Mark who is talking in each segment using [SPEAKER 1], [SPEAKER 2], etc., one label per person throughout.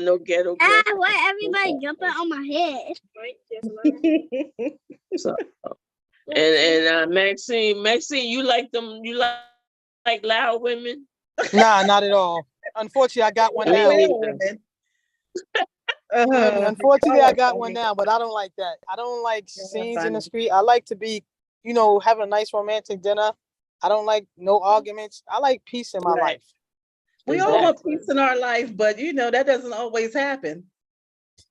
[SPEAKER 1] no ghetto girl.
[SPEAKER 2] Why everybody jumping on my head?
[SPEAKER 1] So, and Maxine, you like them? You like loud women?
[SPEAKER 3] Nah, not at all. Unfortunately, I got one now. Unfortunately, I got one now, but I don't like that. I don't like scenes in the street. I like to be, having a nice romantic dinner. I don't like no arguments. I like peace in my life.
[SPEAKER 4] We all want peace in our life, but that doesn't always happen.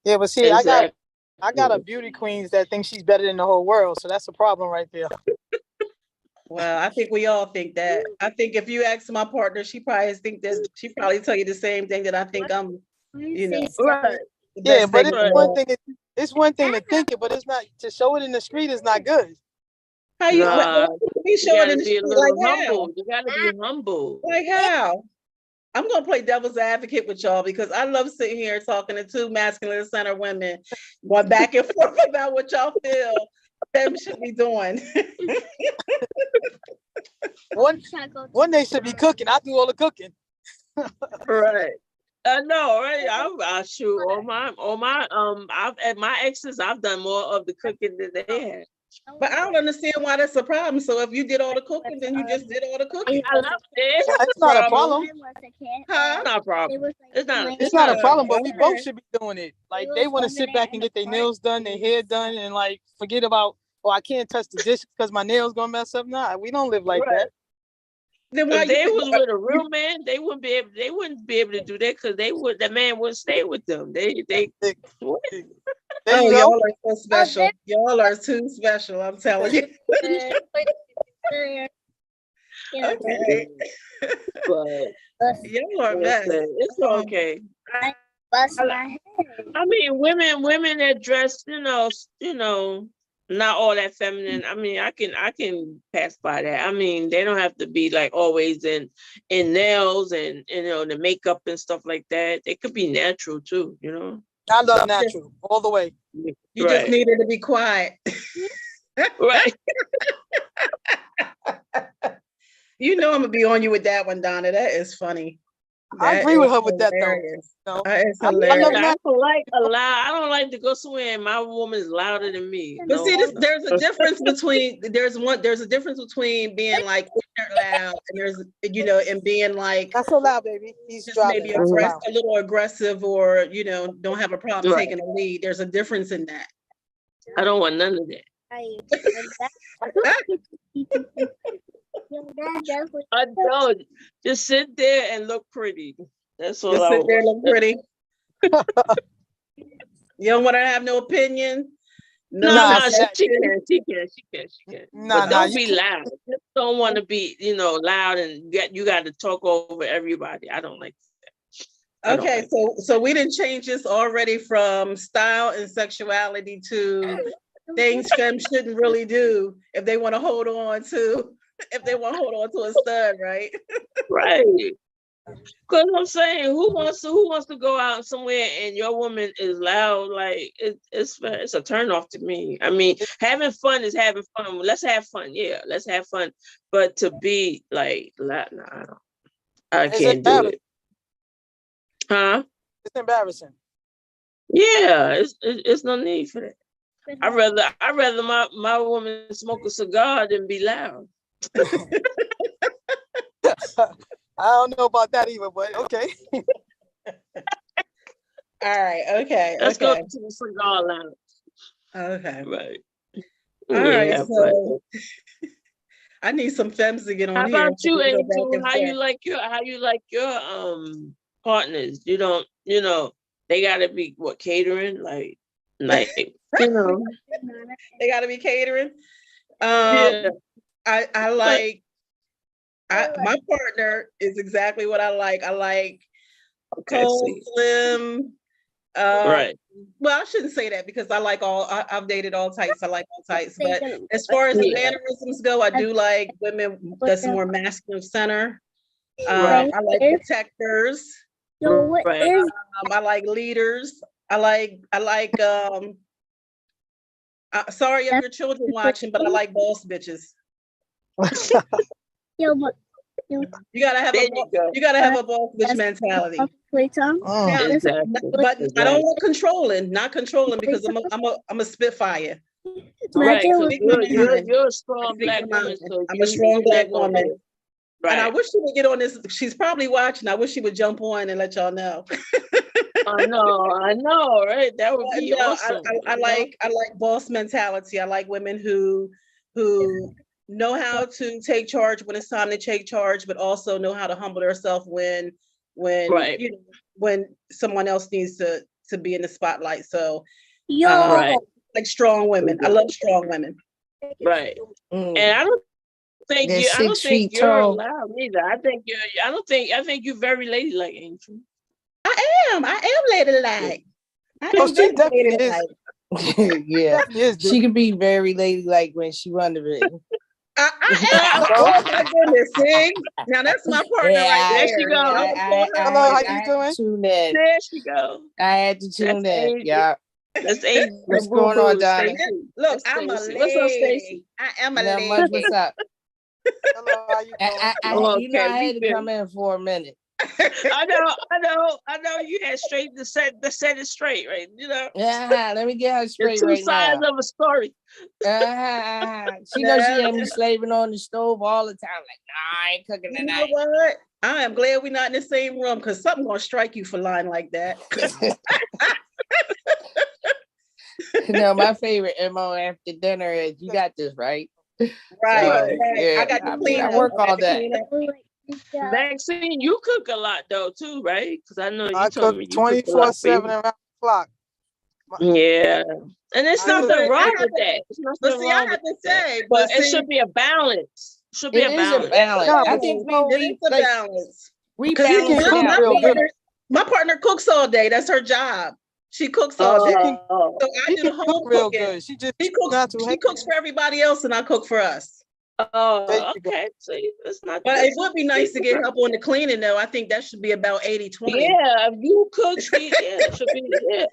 [SPEAKER 3] Yeah, but see, I got a beauty queen that thinks she's better than the whole world, so that's a problem right there.
[SPEAKER 4] Well, I think we all think that. I think if you ask my partner, she probably tell you the same thing that I think I'm,
[SPEAKER 1] Right.
[SPEAKER 3] Yeah, but it's one thing to think it, but it's not to show it in the street is not good.
[SPEAKER 4] How you show it in the street? Like
[SPEAKER 1] humble. You gotta be humble.
[SPEAKER 4] Like how? I'm gonna play devil's advocate with y'all because I love sitting here talking to two masculine center women, going back and forth about what y'all feel them should be doing.
[SPEAKER 3] One day should be cooking. I do all the cooking.
[SPEAKER 1] Right. No, right. I shoot all my I've at my exes, I've done more of the cooking than they had.
[SPEAKER 4] But I don't understand why that's a problem. So if you did all the cooking, then you just did all the cooking.
[SPEAKER 1] I love it.
[SPEAKER 3] It's not a problem.
[SPEAKER 1] Huh? It's not a problem.
[SPEAKER 3] It's not a problem, but we both should be doing it. Like they want to sit back and get their nails done, their hair done, and like forget about, I can't touch the dish because my nails gonna mess up. Nah, we don't live like that.
[SPEAKER 4] Then
[SPEAKER 1] if they was with a real man, they wouldn't be able to do that because the man wouldn't stay with them.
[SPEAKER 4] Y'all are so special. Y'all are too special, I'm telling you. Okay.
[SPEAKER 1] But
[SPEAKER 4] y'all are best.
[SPEAKER 1] It's okay. I mean, women that dress, not all that feminine. I mean, I can pass by that. I mean, they don't have to be like always in nails and the makeup and stuff like that. They could be natural too,
[SPEAKER 3] I love natural all the way.
[SPEAKER 4] You just needed to be quiet.
[SPEAKER 1] Right.
[SPEAKER 4] I'm gonna be on you with that one, Donna. That is funny.
[SPEAKER 3] I agree with her with that though.
[SPEAKER 4] It's hilarious.
[SPEAKER 1] I don't like to go somewhere and my woman is louder than me.
[SPEAKER 4] But see, there's a difference between there's a difference between being like loud and there's and being like
[SPEAKER 3] not so loud, baby. He's
[SPEAKER 4] just maybe a little aggressive or don't have a problem taking a lead. There's a difference in that.
[SPEAKER 1] I don't want none of that. I don't. Just sit there and look pretty. That's all.
[SPEAKER 4] Just sit there and look pretty. You don't want to have no opinion.
[SPEAKER 1] No, she can. But don't be loud. Just don't want to be, loud and you got to talk over everybody. I don't like that.
[SPEAKER 4] Okay, so we didn't change this already from style and sexuality to things femmes shouldn't really do if they want to hold on to a stud, right?
[SPEAKER 1] Right. Because I'm saying, who wants to go out somewhere and your woman is loud? Like it's a turn off to me. I mean, having fun is having fun. Let's have fun. Yeah, let's have fun. But to be like loud, no, I can't do it. Huh?
[SPEAKER 3] It's embarrassing.
[SPEAKER 1] Yeah, it's no need for that. I'd rather my woman smoke a cigar than be loud.
[SPEAKER 3] I don't know about that either, but okay.
[SPEAKER 4] All right, okay.
[SPEAKER 1] Let's go to the cigar lounge.
[SPEAKER 4] Okay.
[SPEAKER 1] Right.
[SPEAKER 4] All right, so I need some femmes to get on here.
[SPEAKER 1] How about you, Angel? How you like your partners? You don't, they gotta be catering, like they
[SPEAKER 4] gotta be catering.
[SPEAKER 1] Yeah.
[SPEAKER 4] I like my partner is exactly what I like. I like tall, slim.
[SPEAKER 1] Right.
[SPEAKER 4] Well, I shouldn't say that because I like I've dated all types. I like all types. But as far as the mannerisms go, I do like women that's more masculine center. I like protectors.
[SPEAKER 1] Right.
[SPEAKER 4] I like leaders. I like sorry if your children watching, but I like boss bitches. You gotta have
[SPEAKER 1] There
[SPEAKER 4] a
[SPEAKER 1] you go.
[SPEAKER 4] you gotta have a boss bitch mentality. Now,
[SPEAKER 1] Exactly.
[SPEAKER 4] but I don't
[SPEAKER 1] Exactly.
[SPEAKER 4] want controlling, not controlling, because I'm a spitfire.
[SPEAKER 1] Right. So
[SPEAKER 4] Speak my mind.
[SPEAKER 1] you're a strong
[SPEAKER 4] Speak
[SPEAKER 1] black
[SPEAKER 4] my
[SPEAKER 1] woman.
[SPEAKER 4] mind.
[SPEAKER 1] So
[SPEAKER 4] I'm a strong
[SPEAKER 1] you're
[SPEAKER 4] black
[SPEAKER 1] not gonna
[SPEAKER 4] woman.
[SPEAKER 1] do it.
[SPEAKER 4] And I
[SPEAKER 1] Right.
[SPEAKER 4] wish she would get on this. She's probably watching. I wish she would jump on and let y'all know.
[SPEAKER 1] I know, right? That would be
[SPEAKER 4] No,
[SPEAKER 1] awesome.
[SPEAKER 4] I like boss mentality. I like women who know how to take charge when it's time to take charge, but also know how to humble themselves when
[SPEAKER 1] Right.
[SPEAKER 4] you know when someone else needs to be in the spotlight. So
[SPEAKER 1] Right.
[SPEAKER 4] like strong women. I love strong women.
[SPEAKER 1] Right.
[SPEAKER 5] Mm.
[SPEAKER 1] And I don't
[SPEAKER 5] They're
[SPEAKER 1] I don't
[SPEAKER 5] 6
[SPEAKER 1] think
[SPEAKER 5] feet
[SPEAKER 1] you're
[SPEAKER 5] tall.
[SPEAKER 1] allowed either. I think you're very ladylike, Angel.
[SPEAKER 4] I am ladylike. I
[SPEAKER 3] Oh,
[SPEAKER 4] am
[SPEAKER 3] she
[SPEAKER 4] very
[SPEAKER 3] definitely is.
[SPEAKER 4] ladylike.
[SPEAKER 5] Yeah.
[SPEAKER 3] Definitely is.
[SPEAKER 5] She can be very ladylike when she wonders it.
[SPEAKER 4] I am. Oh my goodness! See, now that's my partner right
[SPEAKER 1] There
[SPEAKER 4] there.
[SPEAKER 1] she go.
[SPEAKER 3] Hello, how you
[SPEAKER 5] had
[SPEAKER 3] doing?
[SPEAKER 5] to tune in.
[SPEAKER 1] There she go.
[SPEAKER 5] I had to tune
[SPEAKER 1] That's
[SPEAKER 5] in.
[SPEAKER 1] Angel.
[SPEAKER 5] Yeah.
[SPEAKER 1] That's Angel.
[SPEAKER 5] What's
[SPEAKER 1] Boo
[SPEAKER 5] going on,
[SPEAKER 1] Boo,
[SPEAKER 5] darling?
[SPEAKER 1] Stacy.
[SPEAKER 4] Look,
[SPEAKER 1] That's
[SPEAKER 4] I'm a
[SPEAKER 1] Stacy. What's up, Stacy?
[SPEAKER 4] lady. I am a
[SPEAKER 5] Not
[SPEAKER 4] lady.
[SPEAKER 5] much. What's up?
[SPEAKER 3] Hello, how you doing?
[SPEAKER 5] You know,
[SPEAKER 1] Okay,
[SPEAKER 5] I had to
[SPEAKER 1] we
[SPEAKER 5] come in for a minute.
[SPEAKER 1] I know. You had straight to set it straight, right? You know,
[SPEAKER 5] Let me get her
[SPEAKER 1] the
[SPEAKER 5] straight
[SPEAKER 1] two
[SPEAKER 5] right
[SPEAKER 1] sides
[SPEAKER 5] now.
[SPEAKER 1] of a story.
[SPEAKER 5] She knows she had me slaving on the stove all the time. Like, nah, I ain't cooking
[SPEAKER 4] You know
[SPEAKER 5] tonight.
[SPEAKER 4] what? I am glad we're not in the same room because something gonna strike you for lying like that.
[SPEAKER 5] No, my favorite MO after dinner is you got this, right?
[SPEAKER 4] Right,
[SPEAKER 5] So,
[SPEAKER 4] right.
[SPEAKER 5] yeah,
[SPEAKER 4] I got to
[SPEAKER 5] I
[SPEAKER 4] clean up.
[SPEAKER 5] work
[SPEAKER 4] I got
[SPEAKER 5] all
[SPEAKER 4] to
[SPEAKER 5] day.
[SPEAKER 4] clean up.
[SPEAKER 1] Maxine, you cook a lot though too, right? Because I know you
[SPEAKER 3] I
[SPEAKER 1] told
[SPEAKER 3] cook
[SPEAKER 1] me you cook a lot.
[SPEAKER 3] 24/7 around the clock.
[SPEAKER 1] Yeah, and there's
[SPEAKER 3] I cook-
[SPEAKER 1] nothing wrong
[SPEAKER 4] I have
[SPEAKER 1] with
[SPEAKER 4] to-
[SPEAKER 1] that. There's
[SPEAKER 4] But
[SPEAKER 1] nothing
[SPEAKER 4] see, I
[SPEAKER 1] wrong
[SPEAKER 4] have
[SPEAKER 1] with
[SPEAKER 4] to
[SPEAKER 1] that.
[SPEAKER 4] say,
[SPEAKER 1] But it
[SPEAKER 4] see,
[SPEAKER 1] should be a balance. Should be
[SPEAKER 5] It
[SPEAKER 1] a
[SPEAKER 5] is a
[SPEAKER 1] balance.
[SPEAKER 5] balance.
[SPEAKER 3] No,
[SPEAKER 5] I
[SPEAKER 3] but
[SPEAKER 5] think
[SPEAKER 3] no,
[SPEAKER 5] we
[SPEAKER 4] it's a
[SPEAKER 3] like-
[SPEAKER 4] balance.
[SPEAKER 5] we
[SPEAKER 4] Because
[SPEAKER 3] She
[SPEAKER 5] balance
[SPEAKER 3] can
[SPEAKER 5] it
[SPEAKER 3] cook
[SPEAKER 5] out.
[SPEAKER 3] real good.
[SPEAKER 4] my partner cooks all day. That's her job. She cooks all day.
[SPEAKER 1] Oh,
[SPEAKER 4] So I
[SPEAKER 3] She
[SPEAKER 4] do the
[SPEAKER 3] can cook
[SPEAKER 4] home
[SPEAKER 3] real
[SPEAKER 4] cooking.
[SPEAKER 3] good. She just
[SPEAKER 4] She
[SPEAKER 3] not too
[SPEAKER 4] cooks. She
[SPEAKER 3] hectic.
[SPEAKER 4] cooks for everybody else, and I cook for us.
[SPEAKER 3] There you go.
[SPEAKER 1] okay. See, it's not.
[SPEAKER 4] But it would be nice to get help on the cleaning, though. I think that should be about 80-20.
[SPEAKER 1] Yeah, if you cook, it should be. Yeah.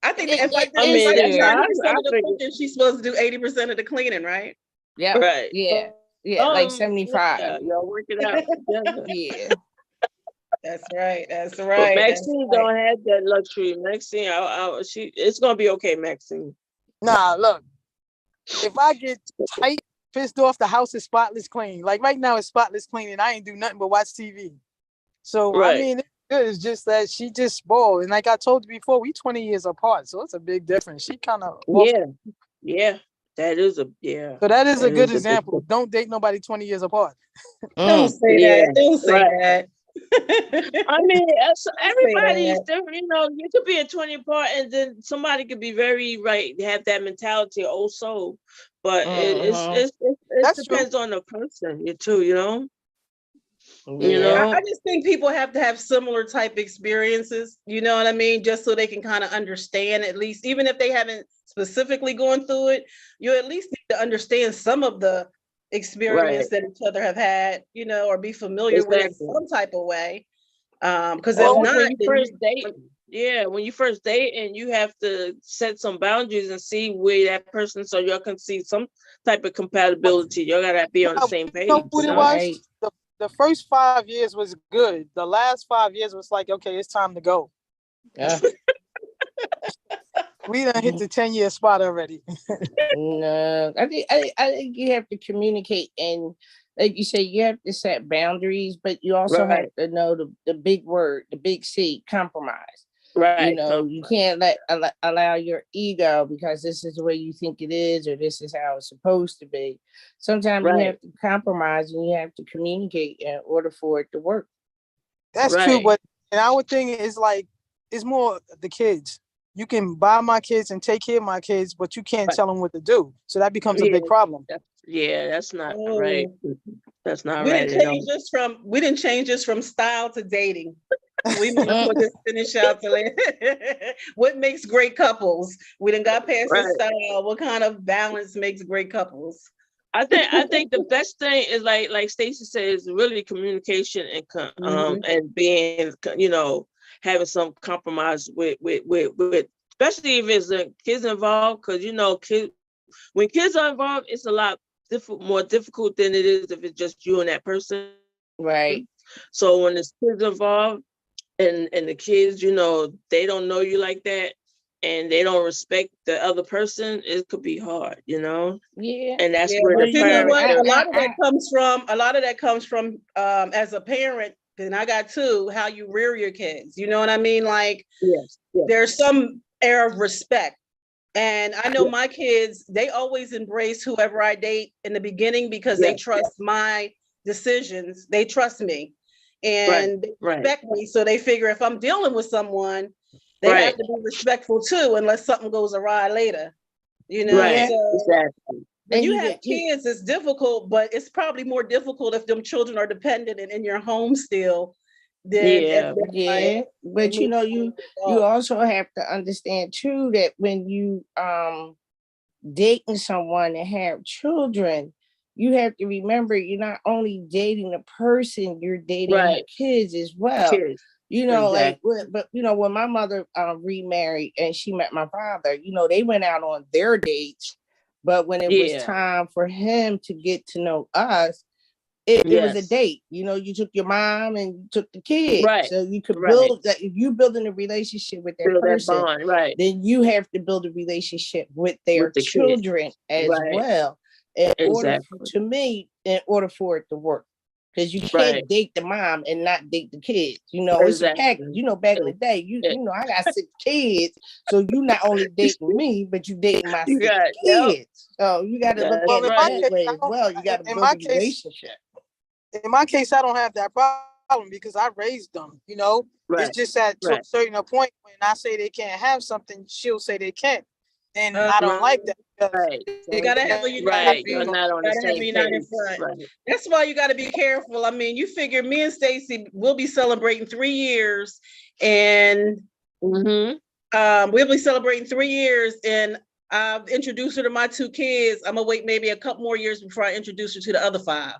[SPEAKER 4] I think
[SPEAKER 5] It-
[SPEAKER 4] if I
[SPEAKER 5] it-
[SPEAKER 1] I mean,
[SPEAKER 5] it's
[SPEAKER 4] do
[SPEAKER 5] fair.
[SPEAKER 4] 90% of the
[SPEAKER 1] figure-
[SPEAKER 4] cooking, she's supposed to do 80% of the cleaning, right?
[SPEAKER 5] Yeah.
[SPEAKER 1] Right.
[SPEAKER 5] Yeah. Yeah. Like
[SPEAKER 1] Yeah,
[SPEAKER 5] 75.
[SPEAKER 1] y'all work it out together.
[SPEAKER 5] Yeah.
[SPEAKER 4] That's right. That's
[SPEAKER 1] But
[SPEAKER 4] right.
[SPEAKER 1] Maxine
[SPEAKER 4] that's right.
[SPEAKER 1] don't have that luxury. Maxine, it's gonna be okay, Maxine.
[SPEAKER 3] Nah, look. If I get tight, pissed off, the house is spotless clean. Like right now, it's spotless clean, and I ain't do nothing but watch TV. So
[SPEAKER 1] Right.
[SPEAKER 3] I mean, it's good. It's just that she just spoiled, and like I told you before, we 20 years apart, so it's a big difference. She kind of
[SPEAKER 1] Yeah. That is a yeah.
[SPEAKER 3] So that is a
[SPEAKER 1] That
[SPEAKER 3] good
[SPEAKER 1] is a big
[SPEAKER 3] example. Don't date nobody 20 years apart.
[SPEAKER 4] Don't say
[SPEAKER 1] Yeah,
[SPEAKER 4] that. Don't say
[SPEAKER 1] right.
[SPEAKER 4] that.
[SPEAKER 1] I mean, everybody's
[SPEAKER 4] that.
[SPEAKER 1] different. You know, you could be a 20 part, and then somebody could be very right, have that mentality, old soul. But it
[SPEAKER 3] That's
[SPEAKER 1] depends on the person, too. You know. You
[SPEAKER 5] Yeah.
[SPEAKER 1] know.
[SPEAKER 4] I just think people have to have similar type experiences, you know what I mean? Just so they can kind of understand, at least, even if they haven't specifically gone through it, you at least need to understand some of the experience that each other have had, you know, or be familiar with it
[SPEAKER 1] Exactly.
[SPEAKER 4] some type of way. Because
[SPEAKER 1] Well,
[SPEAKER 4] if not,
[SPEAKER 1] when you
[SPEAKER 4] then
[SPEAKER 1] first date, when you first date, and you have to set some boundaries and see where that person, so y'all can see some type of compatibility. Y'all gotta be on the same page.
[SPEAKER 3] You know what it was?
[SPEAKER 5] Right.
[SPEAKER 3] The first 5 years was good. The last 5 years was like, okay, it's time to go.
[SPEAKER 5] Yeah.
[SPEAKER 3] We done hit the 10-year spot already.
[SPEAKER 5] No, I think you have to communicate, and like you say, you have to set boundaries, but you also have
[SPEAKER 1] Right.
[SPEAKER 5] to know the big word, the big C, compromise.
[SPEAKER 1] Right.
[SPEAKER 5] You know, you can't allow your ego, because this is the way you think it is, or this is how it's supposed to be. Sometimes you
[SPEAKER 1] Right.
[SPEAKER 5] have to compromise, and you have to communicate in order for it to work.
[SPEAKER 3] That's
[SPEAKER 1] Right.
[SPEAKER 3] true, but and our thing is like, it's more the kids. You can buy my kids and take care of my kids, but you can't
[SPEAKER 1] Right.
[SPEAKER 3] tell them what to do. So that becomes a big problem.
[SPEAKER 1] That's not
[SPEAKER 4] Oh.
[SPEAKER 1] right. That's not
[SPEAKER 4] we
[SPEAKER 1] right
[SPEAKER 4] didn't
[SPEAKER 1] at all.
[SPEAKER 4] change this from style to dating. We might as well just finish out to what makes great couples. We done got past the
[SPEAKER 1] Right.
[SPEAKER 4] style. What kind of balance makes great couples?
[SPEAKER 1] I think the best thing is like Stacey says, really communication and and being, you know, having some compromise with especially if it's kids involved, because you know, when kids are involved, it's a lot more difficult than it is if it's just you and that person.
[SPEAKER 5] Right.
[SPEAKER 1] So when there's kids involved and the kids, you know, they don't know you like that and they don't respect the other person, it could be hard, you know?
[SPEAKER 5] Yeah.
[SPEAKER 1] And that's
[SPEAKER 4] Yeah,
[SPEAKER 1] where
[SPEAKER 4] but
[SPEAKER 1] the
[SPEAKER 4] you know
[SPEAKER 1] parent
[SPEAKER 4] what?
[SPEAKER 5] I-
[SPEAKER 4] A lot of
[SPEAKER 5] I-
[SPEAKER 4] that comes from as a parent, and I got two, how you rear your kids. You know what I mean? Like
[SPEAKER 1] yes, yes,
[SPEAKER 4] there's some air of respect. And I know
[SPEAKER 1] Yeah.
[SPEAKER 4] my kids, they always embrace whoever I date in the beginning because they
[SPEAKER 1] Yes.
[SPEAKER 4] trust my decisions. They trust me
[SPEAKER 1] right,
[SPEAKER 4] and they
[SPEAKER 1] right,
[SPEAKER 4] respect me. So they figure if I'm dealing with someone, they
[SPEAKER 1] right,
[SPEAKER 4] have to be respectful too, unless something goes awry later. You know,
[SPEAKER 1] right,
[SPEAKER 5] Yeah.
[SPEAKER 4] so
[SPEAKER 1] exactly.
[SPEAKER 4] when
[SPEAKER 5] And
[SPEAKER 4] you
[SPEAKER 5] you
[SPEAKER 4] have
[SPEAKER 5] get you,
[SPEAKER 4] kids, it's difficult, but it's probably more difficult if them children are dependent and in your home still than if
[SPEAKER 1] Yeah.
[SPEAKER 4] they're
[SPEAKER 5] yeah,
[SPEAKER 4] like,
[SPEAKER 5] but
[SPEAKER 4] they
[SPEAKER 5] you know,
[SPEAKER 4] move
[SPEAKER 5] you
[SPEAKER 4] on.
[SPEAKER 5] also have to understand too that when you dating someone and have children, you have to remember you're not only dating the person, you're dating her
[SPEAKER 1] Right.
[SPEAKER 5] kids as well.
[SPEAKER 1] Kids.
[SPEAKER 5] You know, like,
[SPEAKER 1] Exactly.
[SPEAKER 5] but you know, when my mother remarried and she met my father, you know, they went out on their dates, but when it was
[SPEAKER 1] Yeah.
[SPEAKER 5] time for him to get to know us, it was a
[SPEAKER 1] Yes.
[SPEAKER 5] date. You know, you took your mom and you took the kid,
[SPEAKER 1] Right.
[SPEAKER 5] so you could
[SPEAKER 1] Right.
[SPEAKER 5] build that. If you building a relationship with that
[SPEAKER 1] Feel that
[SPEAKER 5] person,
[SPEAKER 1] bond. Right.
[SPEAKER 5] then you have to build a relationship with their
[SPEAKER 1] With the kids.
[SPEAKER 5] children as
[SPEAKER 1] Right.
[SPEAKER 5] well. In order,
[SPEAKER 1] Exactly.
[SPEAKER 5] to me, in order for it to work, because you can't
[SPEAKER 1] Right.
[SPEAKER 5] date the mom and not date the kids. You know, it's a package.
[SPEAKER 1] Exactly.
[SPEAKER 5] You know, back in the day, you know, I got 6 kids, so you not only dating me, but you dating my
[SPEAKER 1] You
[SPEAKER 5] 6
[SPEAKER 1] got, yep.
[SPEAKER 5] kids. So you got to look
[SPEAKER 1] That's
[SPEAKER 5] at it
[SPEAKER 1] right.
[SPEAKER 5] that way as well. You got to
[SPEAKER 3] in
[SPEAKER 5] build
[SPEAKER 3] my
[SPEAKER 5] a
[SPEAKER 3] case,
[SPEAKER 5] relationship.
[SPEAKER 3] in my case, I don't have that problem because I raised them. You know,
[SPEAKER 1] Right.
[SPEAKER 3] it's just that to a
[SPEAKER 1] Right.
[SPEAKER 3] certain point when I say they can't have something, she'll say they can't, and
[SPEAKER 4] Uh,
[SPEAKER 3] I don't like that because
[SPEAKER 1] Right.
[SPEAKER 4] You gotta have a united
[SPEAKER 1] Right.
[SPEAKER 3] you
[SPEAKER 1] You're
[SPEAKER 4] front.
[SPEAKER 3] know,
[SPEAKER 1] not on the
[SPEAKER 4] Gotta have a
[SPEAKER 1] same
[SPEAKER 4] united
[SPEAKER 1] page.
[SPEAKER 4] front.
[SPEAKER 1] Right.
[SPEAKER 4] That's why you gotta be careful. I mean, you figure me and Stacy will be celebrating 3 years, and
[SPEAKER 1] Mm-hmm.
[SPEAKER 4] we'll be celebrating 3 years, and I've introduced her to my 2 kids. I'm gonna wait maybe a couple more years before I introduce her to the other 5.